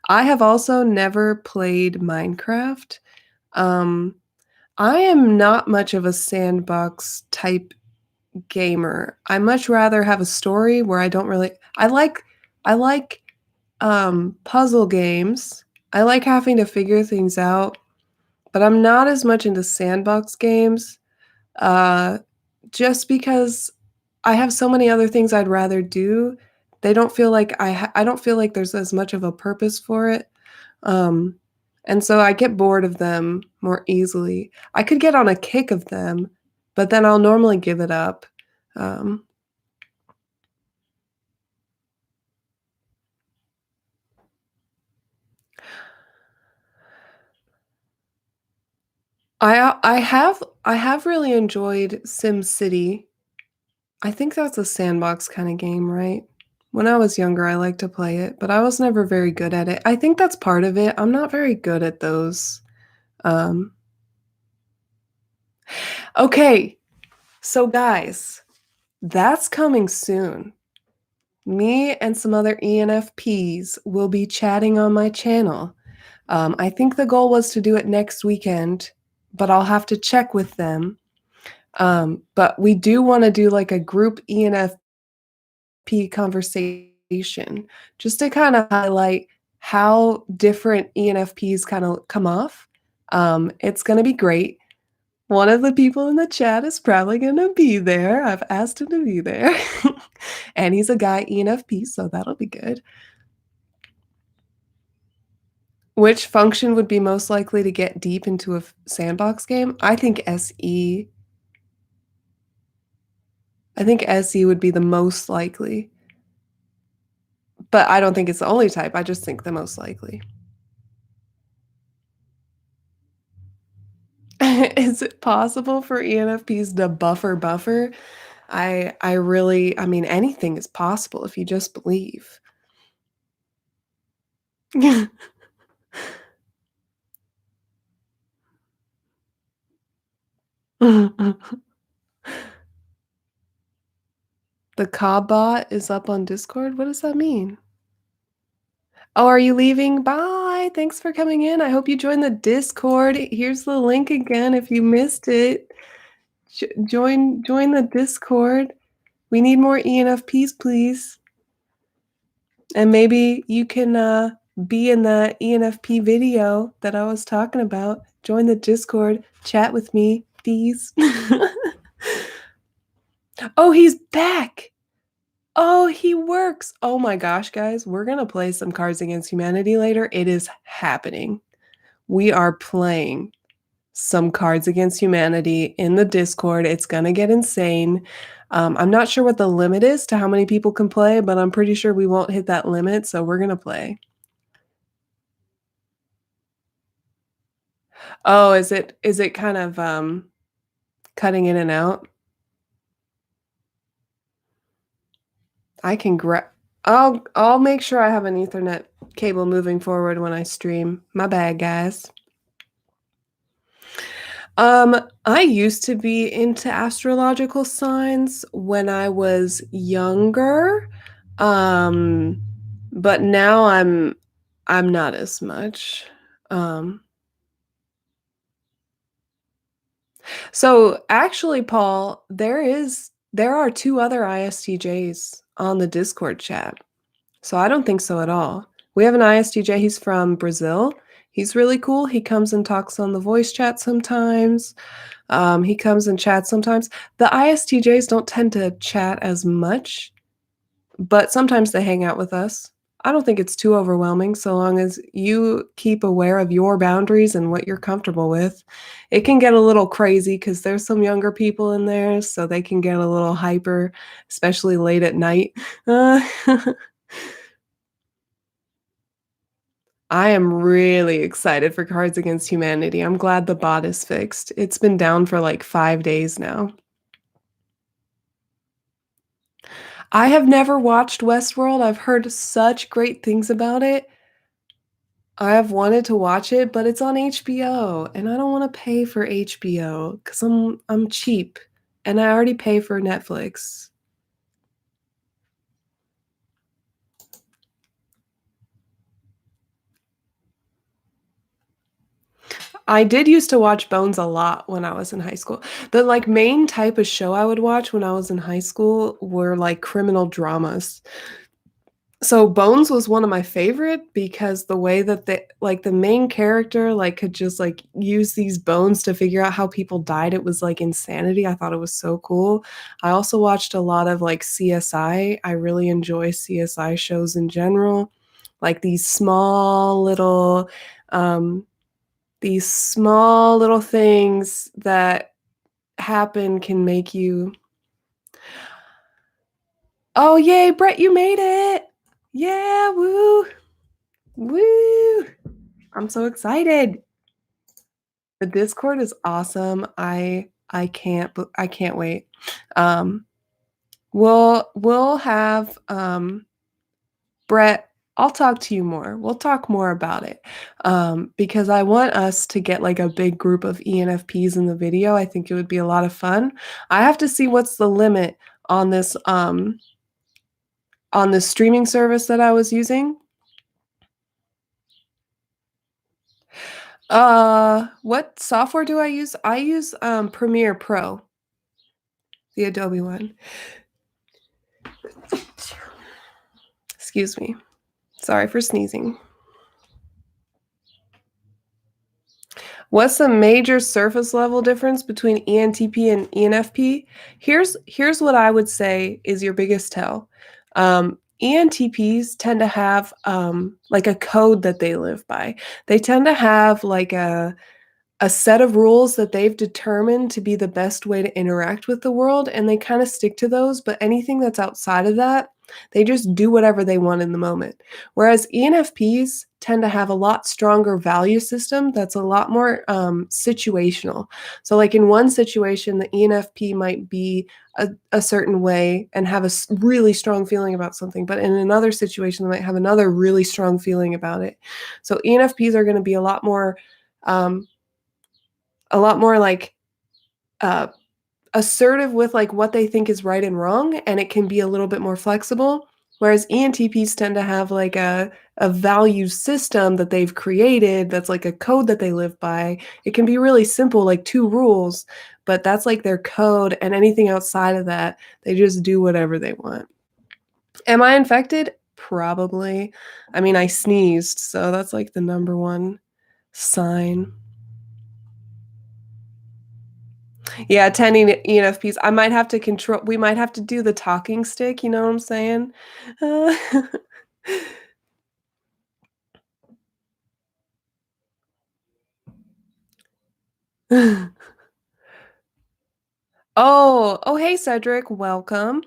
I have also never played Minecraft. Um, I am not much of a sandbox type gamer. I much rather have a story where I don't really I like puzzle games. I like having to figure things out, but I'm not as much into sandbox games, uh, just because I have so many other things I'd rather do. They don't feel like I don't feel like there's as much of a purpose for it, um, and so I get bored of them more easily. I could get on a kick of them, but then I'll normally give it up. Um, I have really enjoyed SimCity. I think that's a sandbox kinda game, right? When I was younger, I liked to play it, but I was never very good at it. I think that's part of it. I'm not very good at those. Um, okay, so guys, that's coming soon. Me and some other ENFPs will be chatting on my channel. I think the goal was to do it next weekend, but I'll have to check with them. But we do wanna do, like, a group ENFP conversation just to kinda highlight how different ENFPs kinda come off. It's gonna be great. One of the people in the chat is probably gonna be there. I've asked him to be there. And he's a guy ENFP, so that'll be good. Which function would be most likely to get deep into a sandbox game? I think SE. I think SE would be the most likely, but I don't think it's the only type, I just think the most likely. Is it possible for ENFPs to buffer? I really I mean, anything is possible if you just believe. The Cobb bot is up on Discord? What does that mean? Oh, are you leaving? Bye. Thanks for coming in. I hope you join the Discord. Here's the link again if you missed it. Join the Discord. We need more ENFPs, please. And maybe you can be in the ENFP video that I was talking about. Join the Discord, chat with me, please. Oh, he's back. Oh, he works. Oh my gosh, guys, we're gonna play some Cards Against Humanity later. It is happening. We are playing some Cards Against Humanity in the Discord. It's gonna get insane. I'm not sure what the limit is to how many people can play, but I'm pretty sure we won't hit that limit, so we're gonna play. Oh, is it kind of, cutting in and out? I can gra I'll make sure I have an Ethernet cable moving forward when I stream. My bad, guys. I used to be into astrological signs when I was younger, um, but now I'm not as much. Um, so actually, Paul, there are 2 other ISTJs on the Discord chat. So I don't think so at all. We have an ISTJ, he's from Brazil. He's really cool. He comes and talks on the voice chat sometimes. He comes and chats sometimes. The ISTJs don't tend to chat as much, but sometimes they hang out with us. I don't think it's too overwhelming so long as you keep aware of your boundaries and what you're comfortable with. It can get a little crazy because there's some younger people in there, so they can get a little hyper, especially late at night. Uh, I am really excited for Cards Against Humanity. I'm glad the bot is fixed. It's been down for like 5 days now. I have never watched Westworld. I've heard such great things about it. I have wanted to watch it, but it's on HBO, and I don't wanna pay for HBO because I'm cheap, and I already pay for Netflix. I did used to watch Bones a lot when I was in high school. The, like, main type of show I would watch when I was in high school were, like, criminal dramas. So Bones was one of my favorite because the way that the main character, like, could just, like, use these bones to figure out how people died, it was, like, insanity. I thought it was so cool. I also watched a lot of, like, CSI. I really enjoy CSI shows in general. Like, um these small little things that happen can make you, "Oh, yay, Brett, you made it! Yeah, woo, woo!" I'm so excited. The Discord is awesome. I can't wait. Um, we'll have, Brett, I'll talk to you more. We'll talk more about it, because I want us to get, like, a big group of ENFPs in the video. I think it would be a lot of fun. I have to see what's the limit on this streaming service that I was using. What software do I use? I use, Premiere Pro, the Adobe one. Excuse me. Sorry for sneezing. What's the major surface level difference between ENTP and ENFP? Here's what I would say is your biggest tell. ENTPs tend to have, like, a code that they live by. They tend to have, like, a set of rules that they've determined to be the best way to interact with the world, and they kinda stick to those, but anything that's outside of that, they just do whatever they want in the moment. Whereas ENFPs tend to have a lot stronger value system that's a lot more, situational. So, like, in one situation, the ENFP might be a certain way and have a really strong feeling about something, but in another situation, they might have another really strong feeling about it. So ENFPs are gonna be um a lot more, like, uh, assertive with, like, what they think is right and wrong, and it can be a little bit more flexible, whereas ENTPs tend to have, like, a value system that they've created that's like a code that they live by. It can be really simple, like 2 rules, but that's, like, their code, and anything outside of that, they just do whatever they want. Am I infected? Probably. I mean, I sneezed, so that's, like, the number 1 sign. Yeah, 10 ENFPs. I might have to control we might have to do the talking stick, you know what I'm saying? Uh, oh, hey, Cedric, welcome.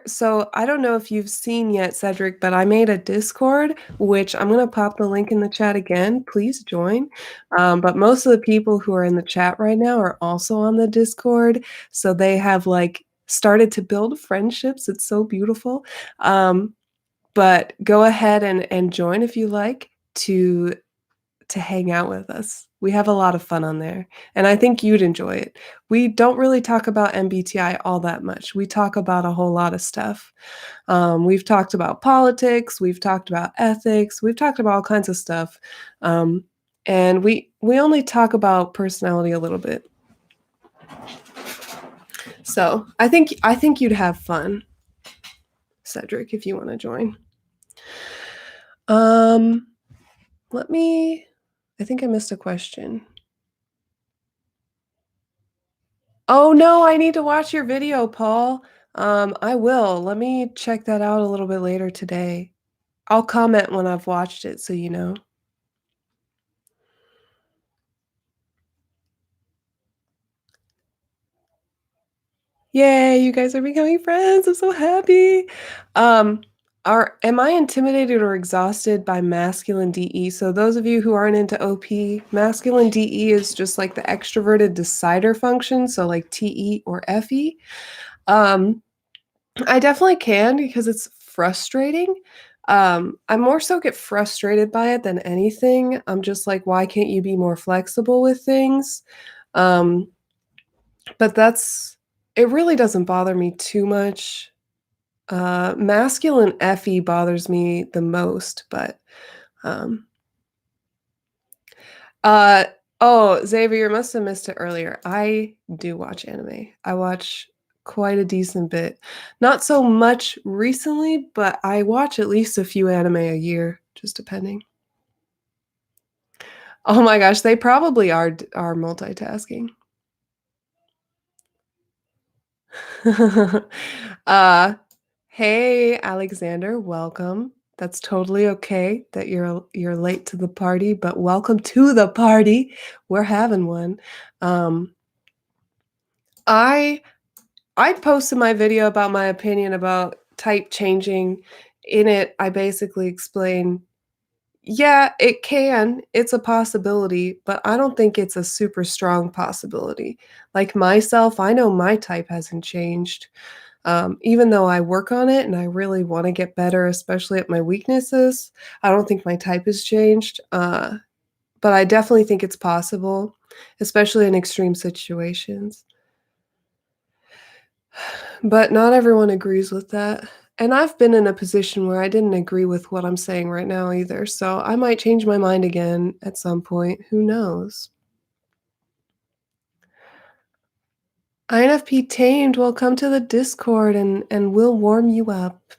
So I don't know if you've seen yet, Cedric, but I made a Discord, which I'm gonna pop the link in the chat again, please join. But most of the people who are in the chat right now are also on the Discord, so they have, like, started to build friendships, it's so beautiful. But go ahead and join if you like to hang out with us. We have a lot of fun on there, and I think you'd enjoy it. We don't really talk about MBTI all that much. We talk about a whole lot of stuff. We've talked about politics, we've talked about ethics, we've talked about all kinds of stuff. Um, and we only talk about personality a little bit. So, I think you'd have fun, Cedric, if you wanna join. Um, let me I think I missed a question. Oh, no, I need to watch your video, Paul. I will. Let me check that out a little bit later today. I'll comment when I've watched it so you know. Yay, you guys are becoming friends. I'm so happy. Um, am I intimidated or exhausted by masculine DE? So those of you who aren't into OP, masculine DE is just like the extroverted decider function, so like TE or FE. Um, I definitely can because it's frustrating. I more so get frustrated by it than anything. I'm just like, why can't you be more flexible with things? Um, but it really doesn't bother me too much. Masculine FE bothers me the most, but um, Uh, oh, Xavier, you must have missed it earlier. I do watch anime. I watch quite a decent bit. Not so much recently, but I watch at least a few anime a year, just depending. Oh my gosh, they probably are multitasking. Uh, hey, Alexander, welcome. That's totally okay that you're late to the party, but welcome to the party. We're having one. Um, I I posted my video about my opinion about type changing. In it, I basically explain, yeah, it can. It's a possibility, but I don't think it's a super strong possibility. Like myself, I know my type hasn't changed. Even though I work on it and I really want to get better, especially at my weaknesses, I don't think my type has changed. But I definitely think it's possible, especially in extreme situations. But not everyone agrees with that. And I've been in a position where I didn't agree with what I'm saying right now either, so I might change my mind again at some point, who knows? INFP tamed, well, come to the Discord and we'll warm you up,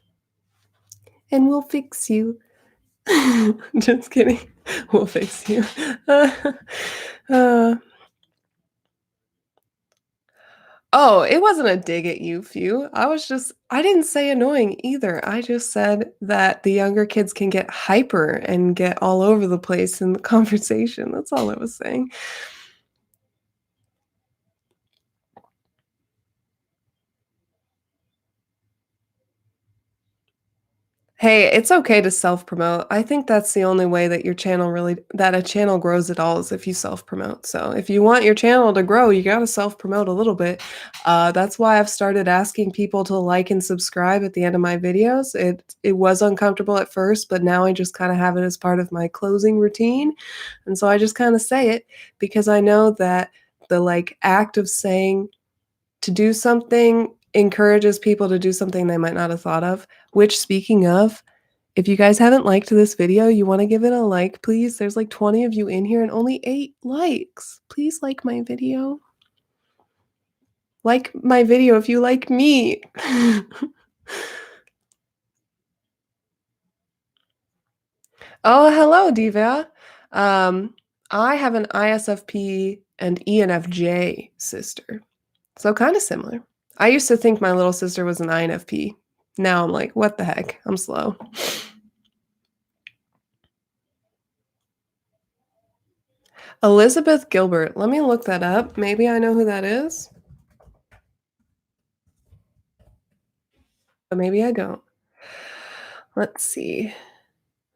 and we'll fix you. Just kidding. We'll fix you. Uh, oh, it wasn't a dig at you, Few. I didn't say annoying either. I just said that the younger kids can get hyper and get all over the place in the conversation. That's all I was saying. Hey, it's okay to self-promote. I think that's the only way that that a channel grows at all is if you self-promote. So if you want your channel to grow, you gotta self-promote a little bit. That's why I've started asking people to like and subscribe at the end of my videos. It was uncomfortable at first, but now I just kind of have it as part of my closing routine. And so I just kind of say it because I know that the like act of saying to do something encourages people to do something they might not have thought of, which speaking of, if you guys haven't liked this video, you wanna give it a like, please? There's like 20 of you in here and only 8 likes. Please like my video. Like my video if you like me. Oh, hello, Diva. Um, I have an ISFP and ENFJ sister, so kinda similar. I used to think my little sister was an INFP. Now I'm like, "What the heck? I'm slow." Elizabeth Gilbert. Let me look that up. Maybe I know who that is, but maybe I don't. Let's see.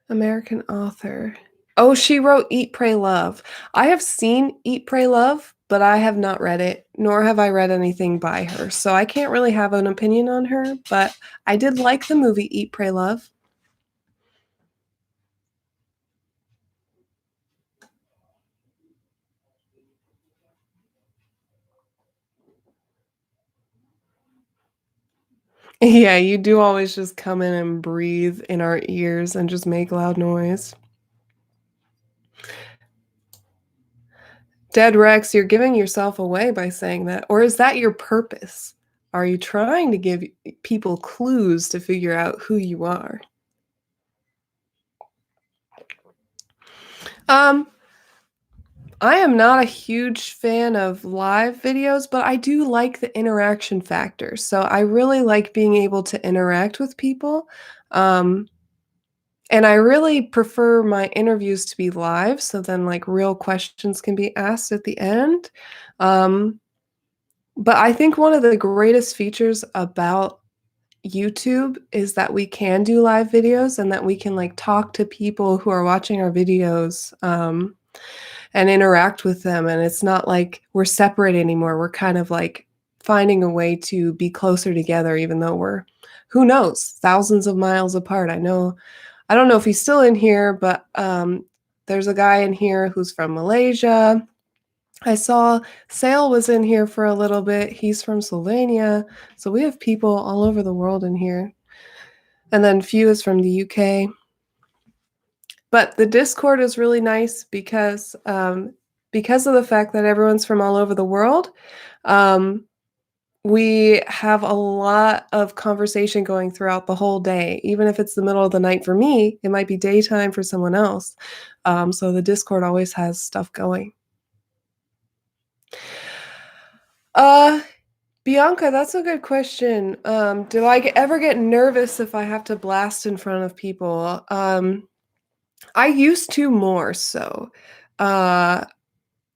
American author. Oh, she wrote Eat, Pray, Love. I have seen Eat, Pray, Love, but I have not read it, nor have I read anything by her. So I can't really have an opinion on her, but I did like the movie Eat, Pray, Love. Yeah, you do always just come in and breathe in our ears and just make loud noise. Dead Rex, you're giving yourself away by saying that. Or is that your purpose? Are you trying to give people clues to figure out who you are? Um, I am not a huge fan of live videos, but I do like the interaction factor. So I really like being able to interact with people. Um, and I really prefer my interviews to be live, so then like real questions can be asked at the end. Um, but I think one of the greatest features about YouTube is that we can do live videos and that we can like talk to people who are watching our videos and interact with them. And it's not like we're separated anymore. We're kind of like finding a way to be closer together, even though we're, who knows, thousands of miles apart. I don't know if he's still in here, but there's a guy in here who's from Malaysia. I saw Sale was in here for a little bit. He's from Slovenia. So we have people all over the world in here. And then Few is from the UK. But the Discord is really nice because of the fact that everyone's from all over the world, um, we have a lot of conversation going throughout the whole day. Even if it's the middle of the night for me, it might be daytime for someone else. So the Discord always has stuff going. Uh, Bianca, that's a good question. Do I ever get nervous if I have to blast in front of people? I used to more so. Uh,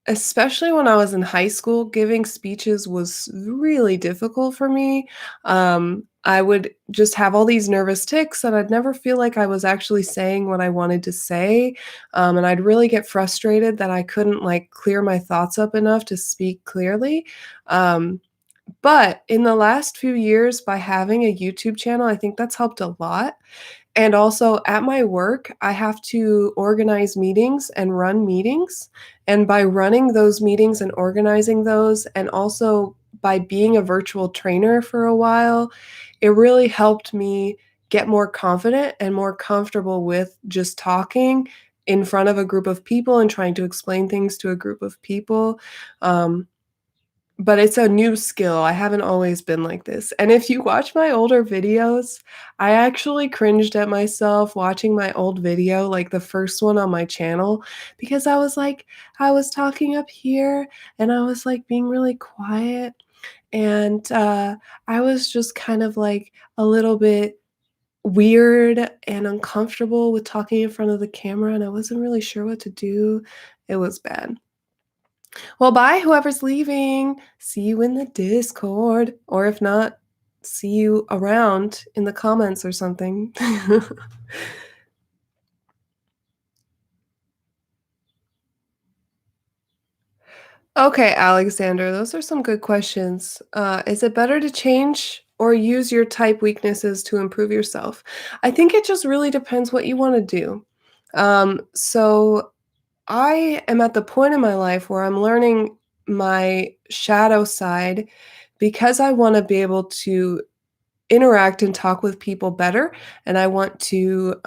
Especially when I was in high school, giving speeches was really difficult for me. I would just have all these nervous tics, and I'd never feel like I was actually saying what I wanted to say. And I'd really get frustrated that I couldn't like clear my thoughts up enough to speak clearly. Um, but in the last few years, by having a YouTube channel, I think that's helped a lot. And also at my work, I have to organize meetings and run meetings. And by running those meetings and organizing those, and also by being a virtual trainer for a while, it really helped me get more confident and more comfortable with just talking in front of a group of people and trying to explain things to a group of people. Um, but it's a new skill, I haven't always been like this, and if you watch my older videos, I actually cringed at myself watching my old video, like the first one on my channel, because I was talking up here, and I was, like, being really quiet, and, I was just kind of, like, a little bit weird and uncomfortable with talking in front of the camera, and I wasn't really sure what to do. It was bad. Well, bye, whoever's leaving. See you in the Discord, or if not, see you around in the comments or something. Okay, Alexander, those are some good questions. Is it better to change or use your type weaknesses to improve yourself? I think it just really depends what you want to do. So I am at the point in my life where I'm learning my shadow side because I want to be able to interact and talk with people better, and I want to,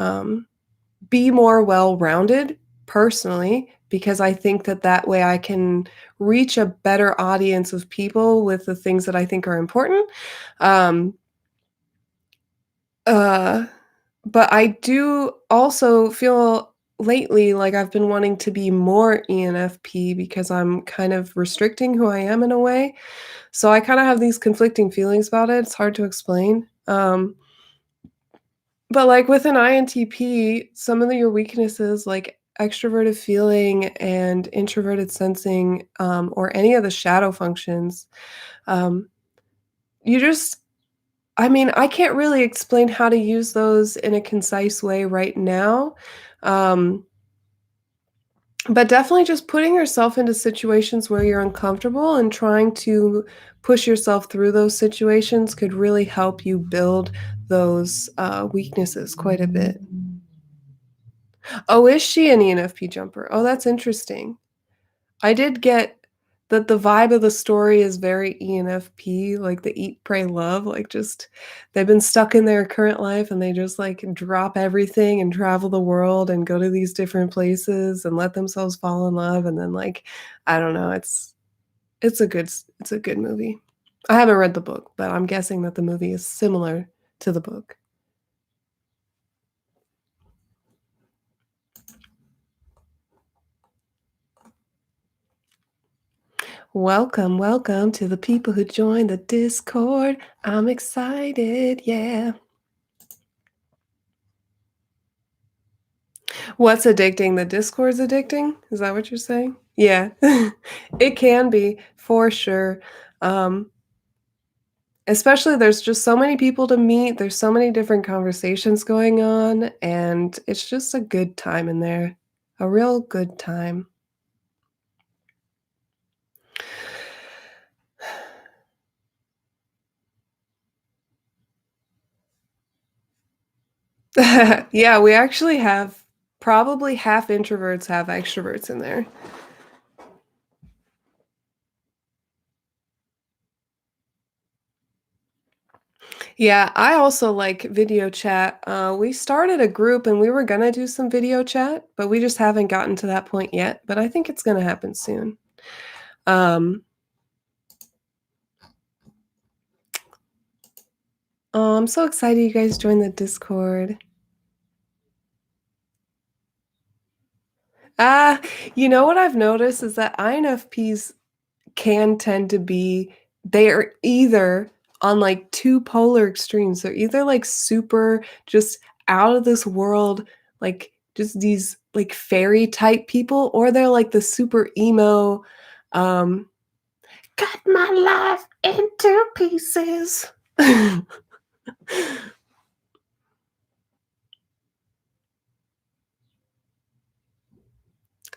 be more well-rounded personally because I think that that way I can reach a better audience of people with the things that I think are important. Um, uh, but I do also feel lately like I've been wanting to be more ENFP because I'm kind of restricting who I am in a way. So I kinda have these conflicting feelings about it, it's hard to explain. But, like, with an INTP, some of your weaknesses, like extroverted feeling and introverted sensing, or any of the shadow functions, um, you just I mean, I can't really explain how to use those in a concise way right now, um, but definitely just putting yourself into situations where you're uncomfortable and trying to push yourself through those situations could really help you build those, weaknesses quite a bit. Oh, is she an ENFP jumper? Oh, that's interesting. I did get that the vibe of the story is very ENFP, like the Eat, Pray, Love, like, just they've been stuck in their current life and they just, like, drop everything and travel the world and go to these different places and let themselves fall in love, and then, like, I don't know, it's a good movie. I haven't read the book, but I'm guessing that the movie is similar to the book. Welcome, welcome to the people who joined the Discord. I'm excited, yeah. What's addicting? The Discord's addicting? Is that what you're saying? Yeah. It can be, for sure. Um, Especially there's just so many people to meet, there's so many different conversations going on, and it's just a good time in there. A real good time. Yeah, we actually have probably half introverts, half extroverts in there. Yeah, I also like video chat. We started a group and we were gonna do some video chat, but we just haven't gotten to that point yet, but I think it's gonna happen soon. Um, oh, I'm so excited you guys joined the Discord. Ah, you know what I've noticed is that INFPs can tend to be they are either on, like, 2 polar extremes. They're either, like, super just out of this world, like, just these, like, fairy type people, or they're, like, the super emo, um, "Cut my life into pieces."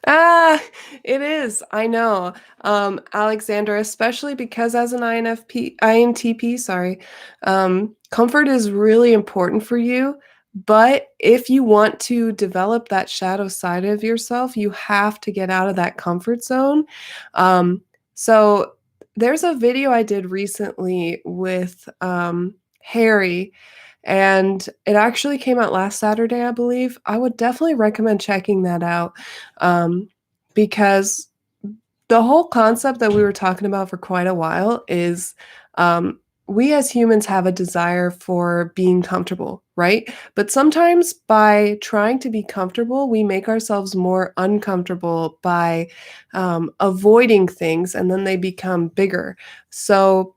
Ah, it is, I know. Alexander, especially because as an INTP, sorry, comfort is really important for you, but if you want to develop that shadow side of yourself, you have to get out of that comfort zone. So there's a video I did recently with, Harry, and it actually came out last Saturday, I believe. I would definitely recommend checking that out, um, because the whole concept that we were talking about for quite a while is, we as humans have a desire for being comfortable, right? But sometimes by trying to be comfortable, we make ourselves more uncomfortable by, avoiding things, and then they become bigger. So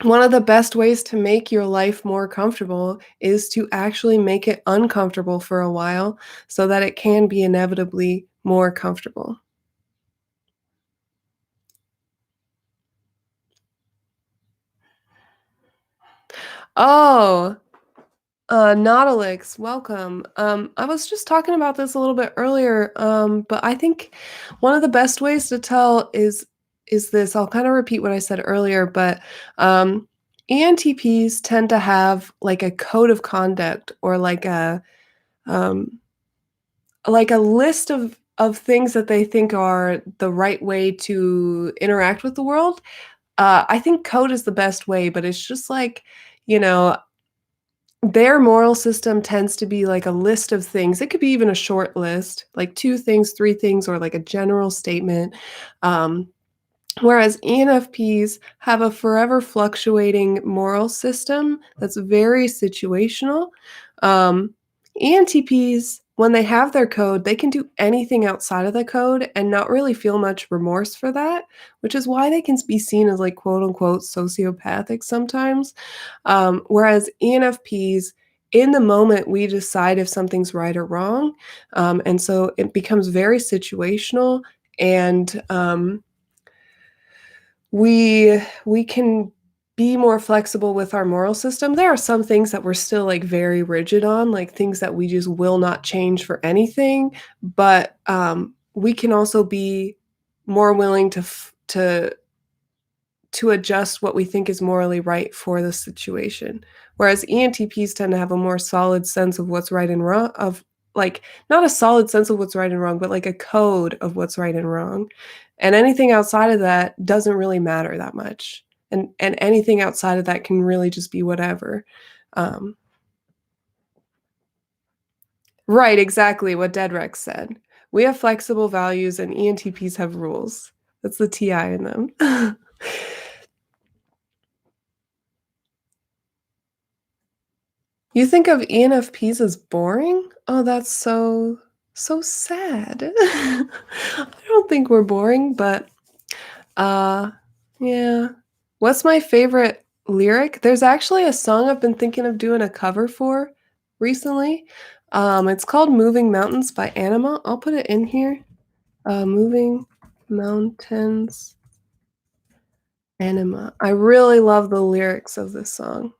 one of the best ways to make your life more comfortable is to actually make it uncomfortable for a while so that it can be inevitably more comfortable. Oh, Nautilus, welcome. I was just talking about this a little bit earlier, but I think one of the best ways to tell is this. I'll kind of repeat what I said earlier, but ENTPs tend to have like a code of conduct or um, like a list of things that they think are the right way to interact with the world. I think code is the best way, but it's just like, you know, their moral system tends to be like a list of things. It could be even a short list, like 2 things, 3 things, or like a general statement. Um, Whereas ENFPs have a forever fluctuating moral system that's very situational. Um, ENTPs, when they have their code, they can do anything outside of the code and not really feel much remorse for that, which is why they can be seen as like quote unquote sociopathic sometimes. Whereas ENFPs, in the moment, we decide if something's right or wrong. And so it becomes very situational and we can be more flexible with our moral system. There are some things that we're still, like, very rigid on, like, things that we just will not change for anything, but, we can also be more willing to adjust what we think is morally right for the situation. Whereas ENTPs tend to have a more solid sense of what's right and wrong of like, not a solid sense of what's right and wrong, but like a code of what's right and wrong. And anything outside of that doesn't really matter that much. And anything outside of that can really just be whatever. Um, right, exactly what Deadrex said. We have flexible values and ENTPs have rules. That's the TI in them. You think of ENFPs as boring? Oh, that's so sad. I don't think we're boring, but, uh, yeah. What's my favorite lyric? There's actually a song I've been thinking of doing a cover for recently. It's called "Moving Mountains" by Anima. I'll put it in here. "Moving Mountains" Anima. I really love the lyrics of this song.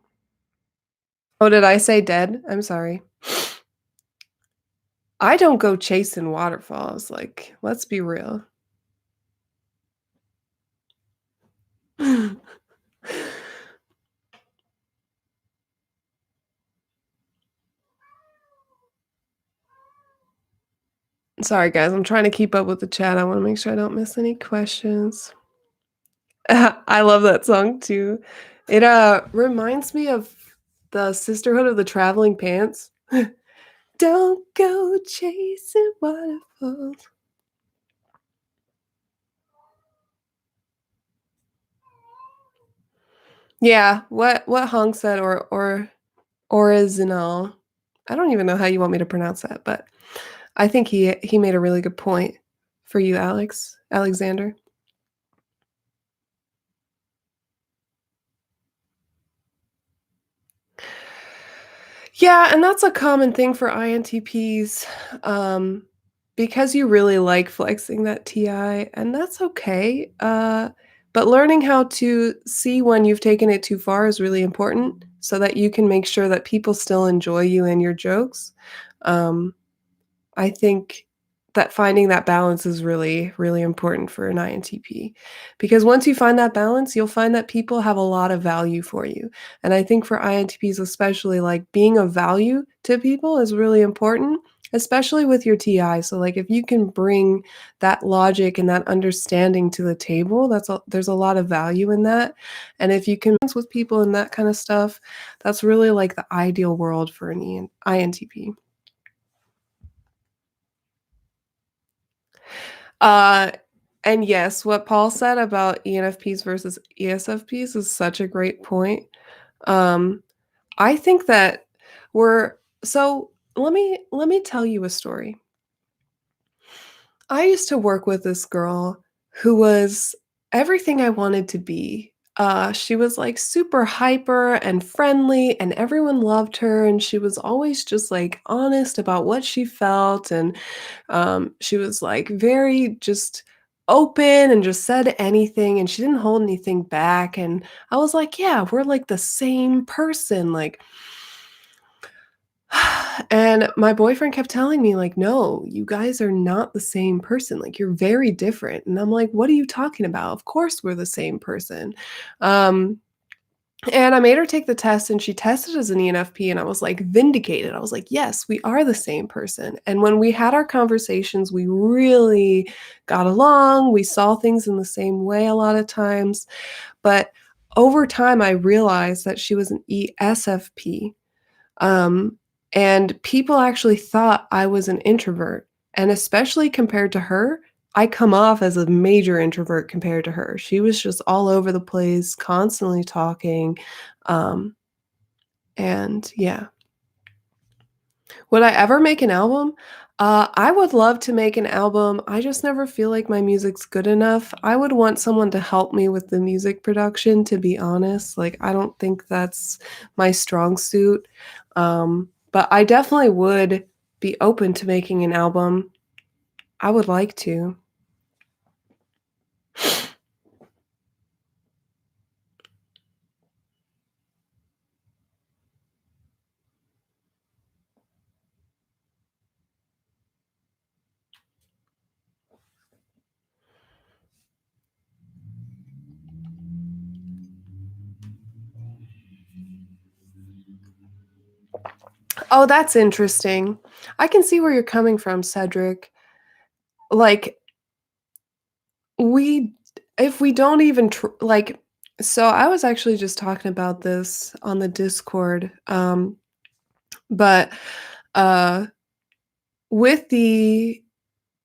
Oh, did I say dead? I'm sorry. I don't go chasing waterfalls, like, let's be real. Sorry, guys, I'm trying to keep up with the chat, I wanna make sure I don't miss any questions. I love that song too. It, reminds me of The Sisterhood of the Traveling Pants. Don't go chasing waterfalls. Yeah, what Hong said or original. I don't even know how you want me to pronounce that, but I think he made a really good point for you, Alexander. Yeah, and that's a common thing for INTPs, um, because you really like flexing that TI, and that's okay, but learning how to see when you've taken it too far is really important so that you can make sure that people still enjoy you and your jokes. Um, I think that finding that balance is really, really important for an INTP because once you find that balance, you'll find that people have a lot of value for you. And I think for INTPs, especially, like being of value to people is really important, especially with your TI. So, like, if you can bring that logic and that understanding to the table, there's a lot of value in that. And if you can with people and that kind of stuff, that's really like the ideal world for an INTP. Uh, and yes, what Paul said about ENFPs versus ESFPs is such a great point. Um, I think that we're so let me tell you a story. I used to work with this girl who was everything I wanted to be. She was like super hyper and friendly, and everyone loved her. And she was always just like honest about what she felt. And she was, like, very just open and just said anything, and she didn't hold anything back, and I was like, "Yeah, we're, like, the same person," like and my boyfriend kept telling me, like, "No, you guys are not the same person, like, you're very different," and I'm like, "What are you talking about? Of course we're the same person." Um and I made her take the test, and she tested as an ENFP, and I was, like, vindicated. I was like, "Yes, we are the same person." And when we had our conversations, we really got along, we saw things in the same way a lot of times, but over time, I realized that she was an ESFP, um, and people actually thought I was an introvert, and especially compared to her, I come off as a major introvert compared to her. She was just all over the place, constantly talking, um, and yeah. Would I ever make an album? I would love to make an album, I just never feel like my music's good enough. I would want someone to help me with the music production, to be honest, like, I don't think that's my strong suit, but I definitely would be open to making an album. I would like to. Oh, that's interesting. I can see where you're coming from, Cedric. Like, we if we don't even like so I was actually just talking about this on the Discord, but, uh, with the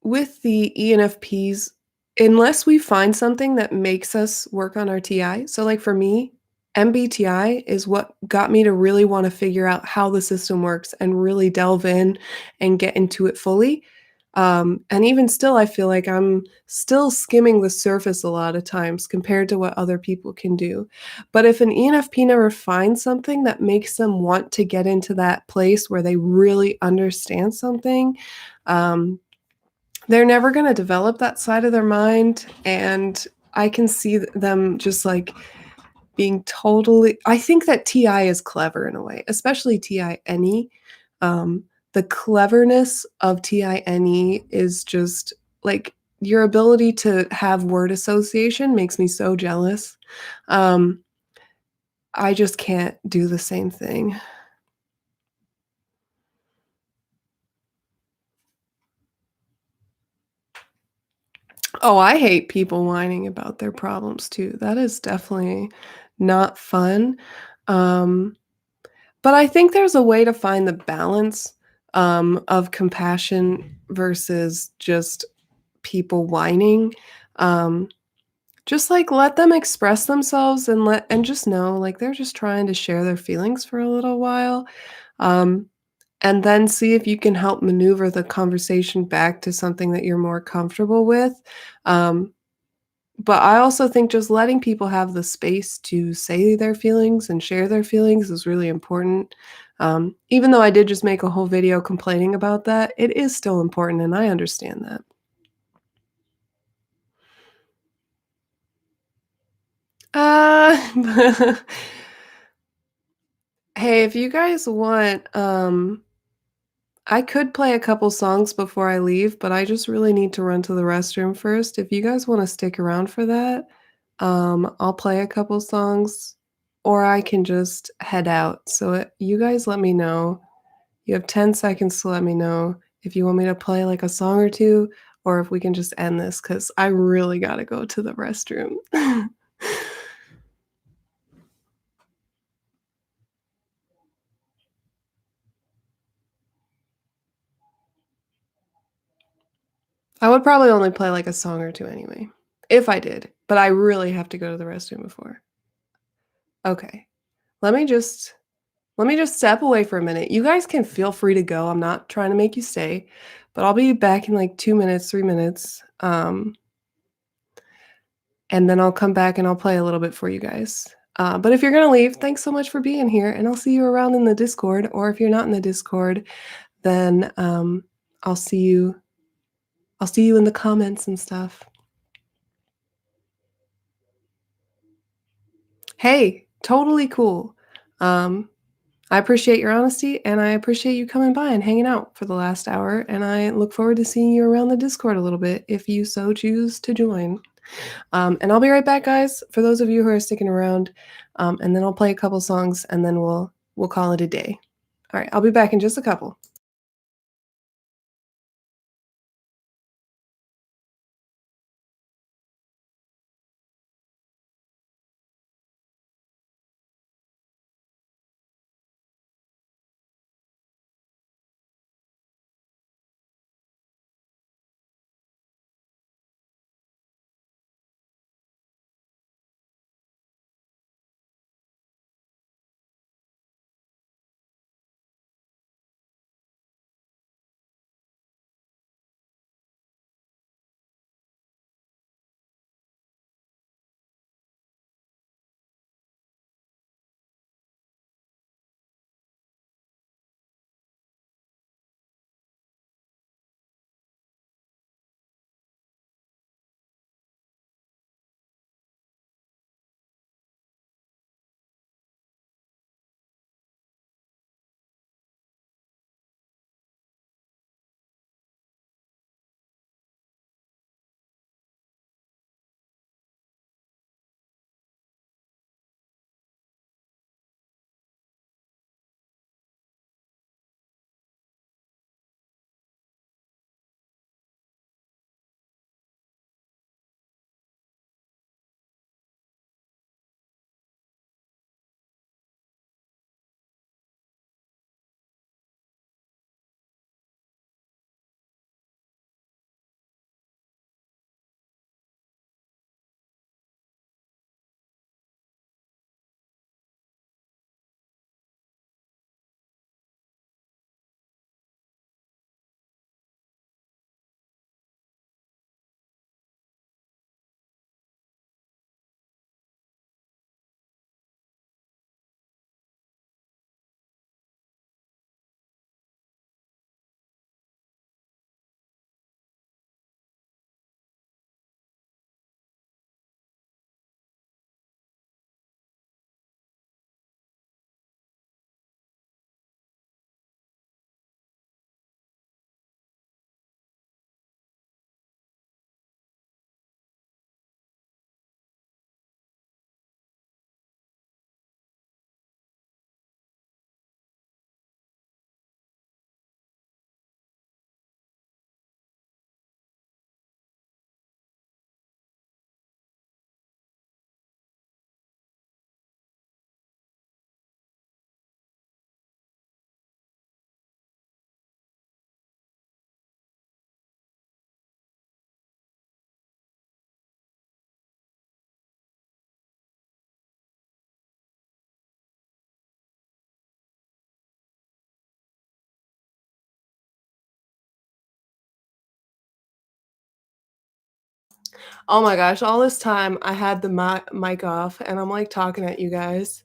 with the ENFPs, unless we find something that makes us work on our TI, so, like, for me, MBTI is what got me to really wanna figure out how the system works and really delve in and get into it fully, and even still, I feel like I'm still skimming the surface a lot of times compared to what other people can do, but if an ENFP never finds something that makes them want to get into that place where they really understand something, um they're never gonna develop that side of their mind, and I can see them just, like, being totally I think that TI is clever in a way, especially TINE. The cleverness of TINE is just like, your ability to have word association makes me so jealous. Um, I just can't do the same thing. Oh, I hate people whining about their problems too. That is definitely not fun. Um, But I think there's a way to find the balance, of compassion versus just people whining. Um, just, like, let them express themselves and just know, like, they're just trying to share their feelings for a little while, um, and then see if you can help maneuver the conversation back to something that you're more comfortable with, um, but I also think just letting people have the space to say their feelings and share their feelings is really important. Even though I did just make a whole video complaining about that, it is still important, and I understand that. Uh, hey, if you guys want, I could play a couple songs before I leave, but I just really need to run to the restroom first. If you guys wanna stick around for that, I'll play a couple songs, or I can just head out. So, you guys let me know. You have 10 seconds to let me know if you want me to play, like, a song or 2, or if we can just end this because I really gotta go to the restroom. I would probably only play, like, a song or 2 anyway, if I did, but I really have to go to the restroom before. Okay. Let me just let me just step away for a minute. You guys can feel free to go. I'm not trying to make you stay, but I'll be back in like 2 minutes, 3 minutes. And then I'll come back and I'll play a little bit for you guys. But if you're gonna leave, thanks so much for being here, and I'll see you around in the Discord. Or if you're not in the Discord, then I'll see you. I'll see you in the comments and stuff. Hey, totally cool. Um, I appreciate your honesty, and I appreciate you coming by and hanging out for the last hour, and I look forward to seeing you around the Discord a little bit if you so choose to join. And I'll be right back, guys, for those of you who are sticking around, and then I'll play a couple songs, and then we'll call it a day. Alright, I'll be back in just a couple. Oh my gosh, all this time I had the mic off and I'm like talking at you guys.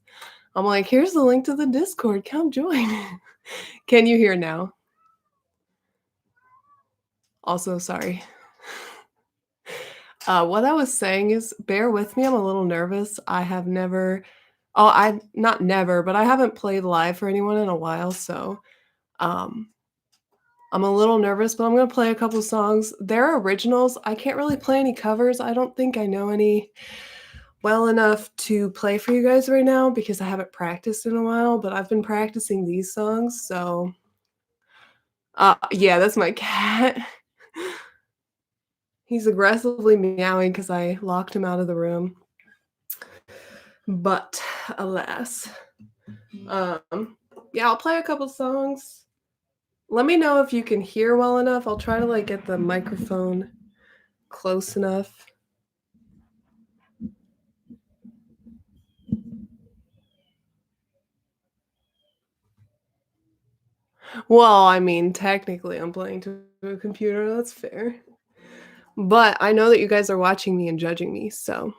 I'm like, here's the link to the Discord. Come join. Can you hear now? Also, sorry. What I was saying is, bear with me. I'm a little nervous. I have never, I not never, but I haven't played live for anyone in a while. So um, I'm a little nervous, but I'm going to play a couple songs. They're originals. I can't really play any covers. I don't think I know any well enough to play for you guys right now because I haven't practiced in a while, but I've been practicing these songs. So yeah, that's my cat. He's aggressively meowing because I locked him out of the room. But alas. Yeah, I'll play a couple songs. Let me know if you can hear well enough. I'll try to like get the microphone close enough. Well, I mean, technically I'm playing to a computer, that's fair. But I know that you guys are watching me and judging me, so.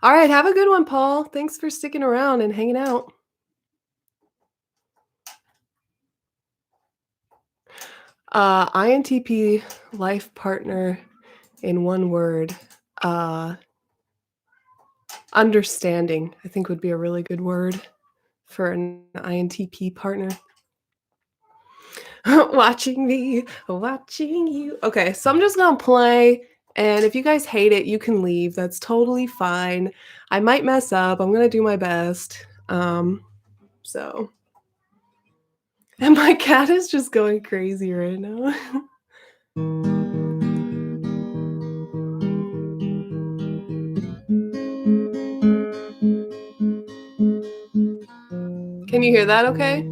All right, have a good one, Paul. Thanks for sticking around and hanging out. INTP life partner in one word. Understanding, I think would be a really good word for an INTP partner. Watching me, watching you. Okay, so I'm just gonna play, and if you guys hate it, you can leave. That's totally fine. I might mess up. I'm gonna do my best. So. And my cat is just going crazy right now. Can you hear that okay?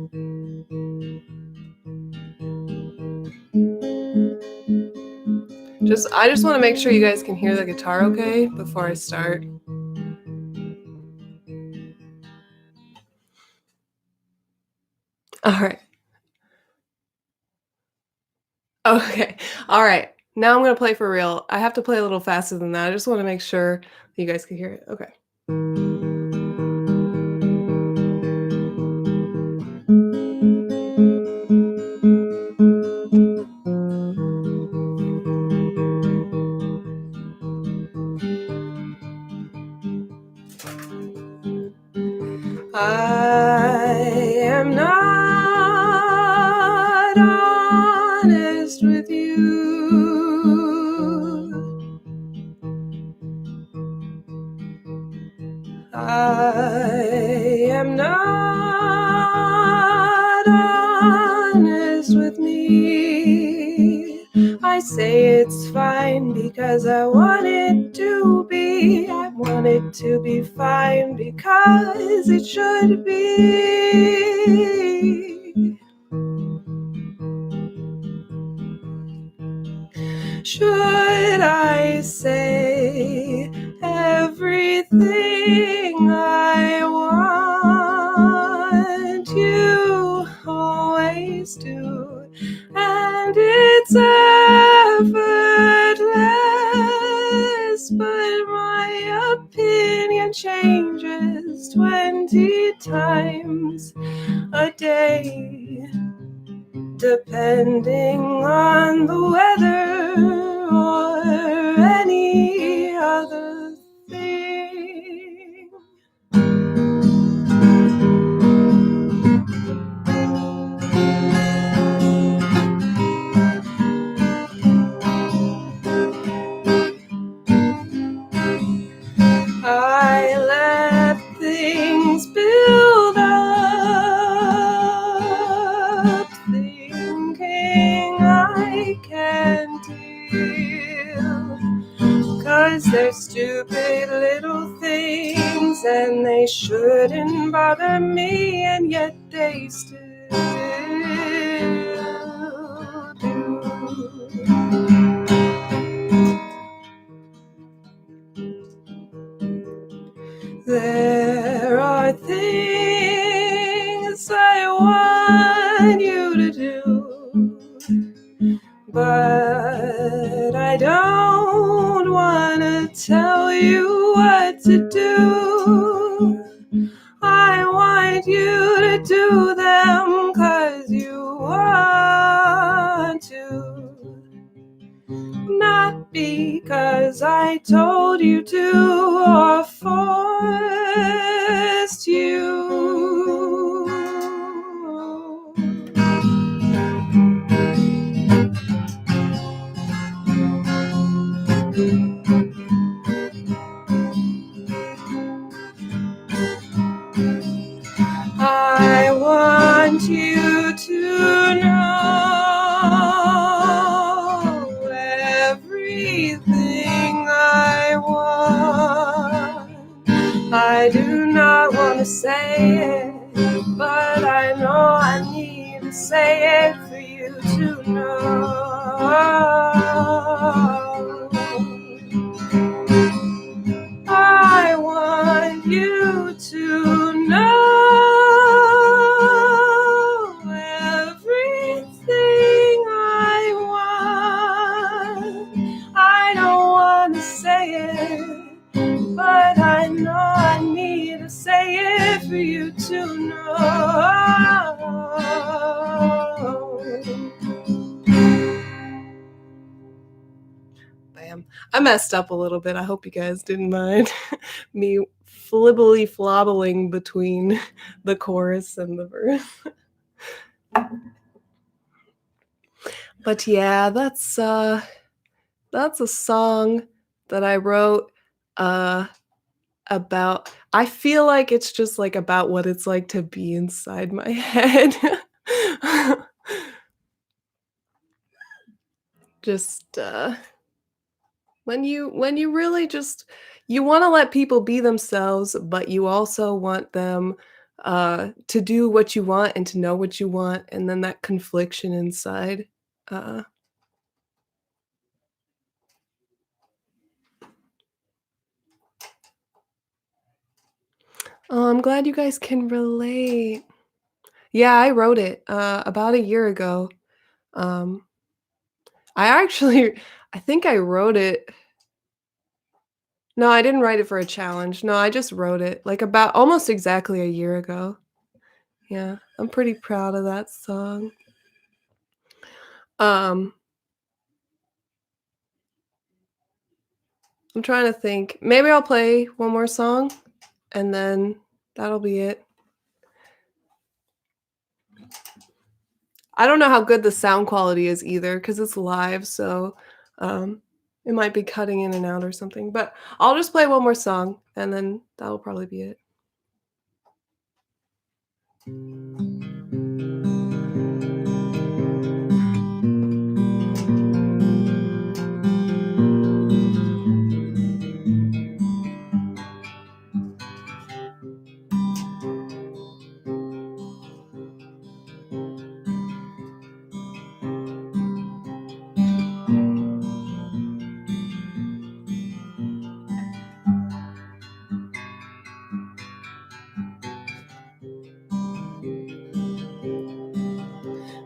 I just want to make sure you guys can hear the guitar okay before I start. All right. Okay. All right. Now I'm going to play for real. I have to play a little faster than that. I just want to make sure you guys can hear it. Okay. I am not honest with you. I am not honest with me. I say it's fine because I want it to be. I want it to be fine because it should be. Should I say everything I want? You always do, and it's effortless, but my opinion changes 20 times a day, depending on the weather or any other thing. I let things build up, thinking I can deal, 'cause they're stupid little things and they shouldn't bother me, and yet they still do. There are things I want you to do, but I don't wanna tell you what to do. I want you to do them 'cause you want to. Not because I told you to or forced you. I want you to know everything I want. I do not want to say it, but I know I need to say it for you to know. I want you to know everything I want. I don't want to say it, but I know I need to say it for you to know. Bam. I messed up a little bit. I hope you guys didn't mind me flibbly flobbling between the chorus and the verse. But yeah, that's a song that I wrote about. I feel like it's just like about what it's like to be inside my head. Just when you really just you want to let people be themselves, but you also want them to do what you want and to know what you want, and then that confliction inside. Uh, oh, I'm glad you guys can relate. Yeah, I wrote it about a year ago. Um, I actually, I think I wrote it. No, I didn't write it for a challenge. No, I just wrote it like about almost exactly a year ago. Yeah, I'm pretty proud of that song. Um, I'm trying to think. Maybe I'll play one more song and then that'll be it. I don't know how good the sound quality is either because it's live, so um, it might be cutting in and out or something. But I'll just play one more song and then that'll probably be it.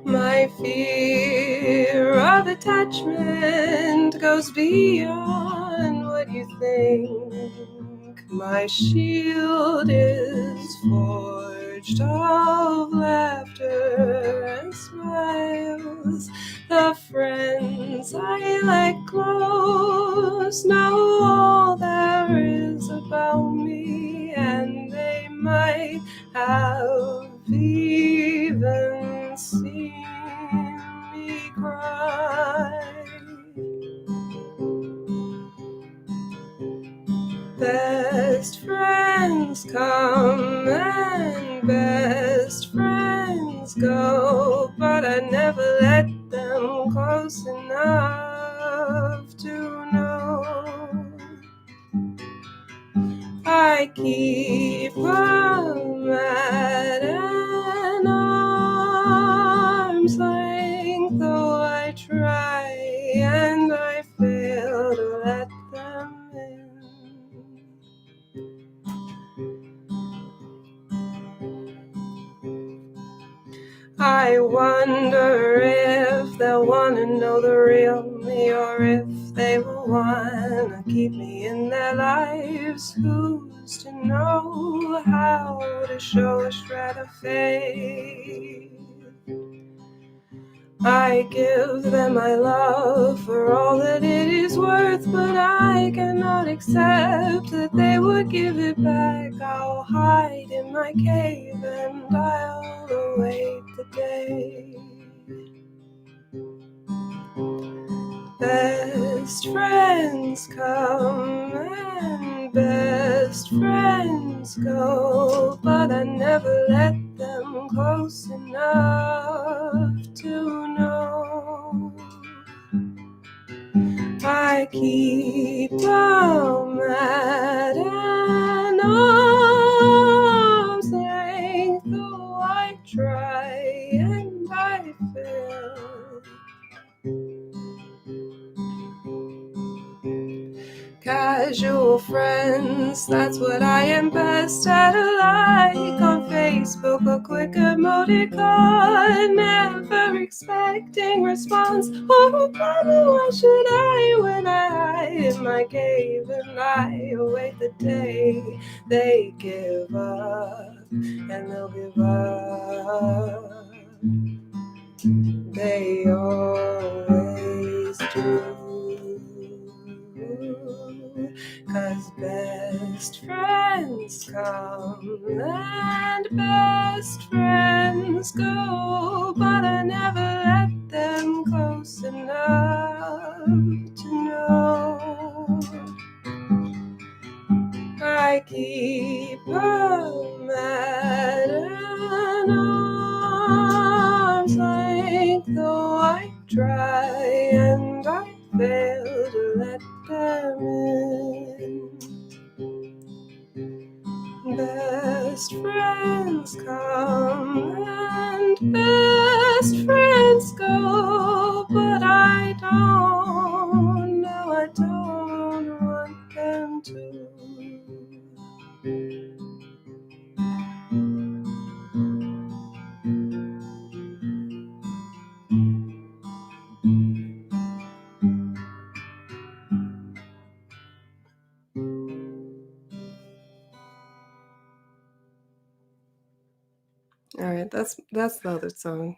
My fear of attachment goes beyond what you think. My shield is forged of laughter and smiles. The friends I let close know all there is about me, and they might have even seen me cry. Best friends come and best friends go, but I never let them close enough to know. I keep them at an arm's length, though I try and I fail to let them in. I wonder if they'll want to know the real me, or if they will wanna keep me in their lives. Who's to know how to show a shred of faith? I give them my love for all that it is worth, but I cannot accept that they would give it back. I'll hide in my cave and I'll await the day. Best friends come and best friends go, but I never let them close enough to know. I keep them at an arm's length, though I try and I fail. Casual friends, that's what I am best at. A like on Facebook, a quick emoticon, never expecting response. Oh, Mama, why should I when I hide in my cave and I await the day they give up, and they'll give up. They always do. 'Cause best friends come and best friends go, but I never let them close enough to know. I keep them at an arm's length, though I try and I fail to let them in. Best friends come and best friends go, but I don't want them to. All right, that's the other song.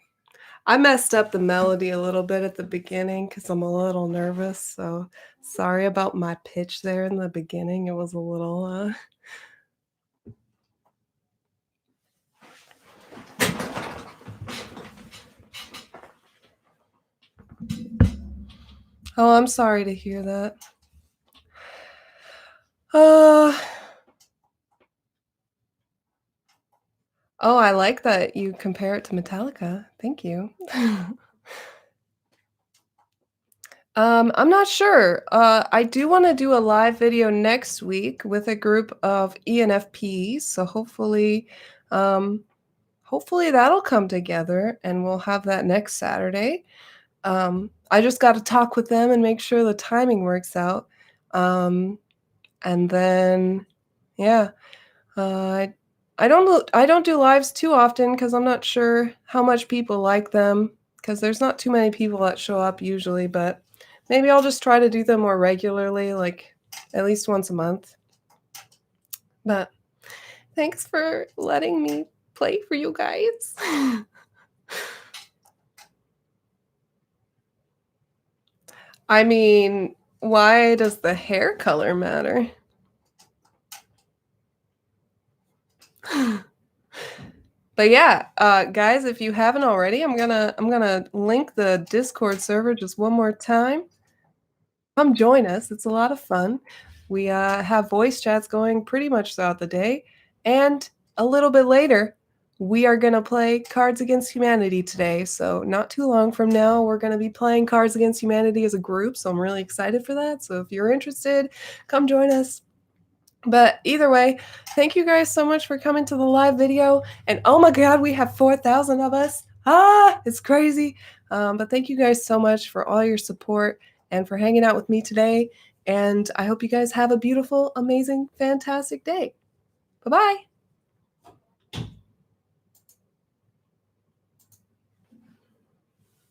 I messed up the melody a little bit at the beginning because I'm a little nervous, so sorry about my pitch there in the beginning. It was a little, Oh, I'm sorry to hear that. Uh Oh, I like that you compare it to Metallica. Thank you. I'm not sure. I do wanna do a live video next week with a group of ENFPs, so um, hopefully that'll come together, and we'll have that next Saturday. I just gotta talk with them and make sure the timing works out. Um, and then, yeah, I I don't do lives too often because 'cause I'm not sure how much people like them. Because there's not too many people that show up usually, but maybe I'll just try to do them more regularly, like, at least once a month. But thanks for letting me play for you guys. I mean, why does the hair color matter? But yeah, guys, if you haven't already, I'm gonna link the Discord server just one more time. Come join us. It's a lot of fun. We have voice chats going pretty much throughout the day, and a little bit later, we are gonna play Cards Against Humanity today. So not too long from now, we're gonna be playing Cards Against Humanity as a group. So I'm really excited for that. So if you're interested, come join us. But either way, thank you guys so much for coming to the live video. And oh my God, we have 4,000 of us. Ah, it's crazy. But thank you guys so much for all your support and for hanging out with me today. And I hope you guys have a beautiful, amazing, fantastic day. Bye bye.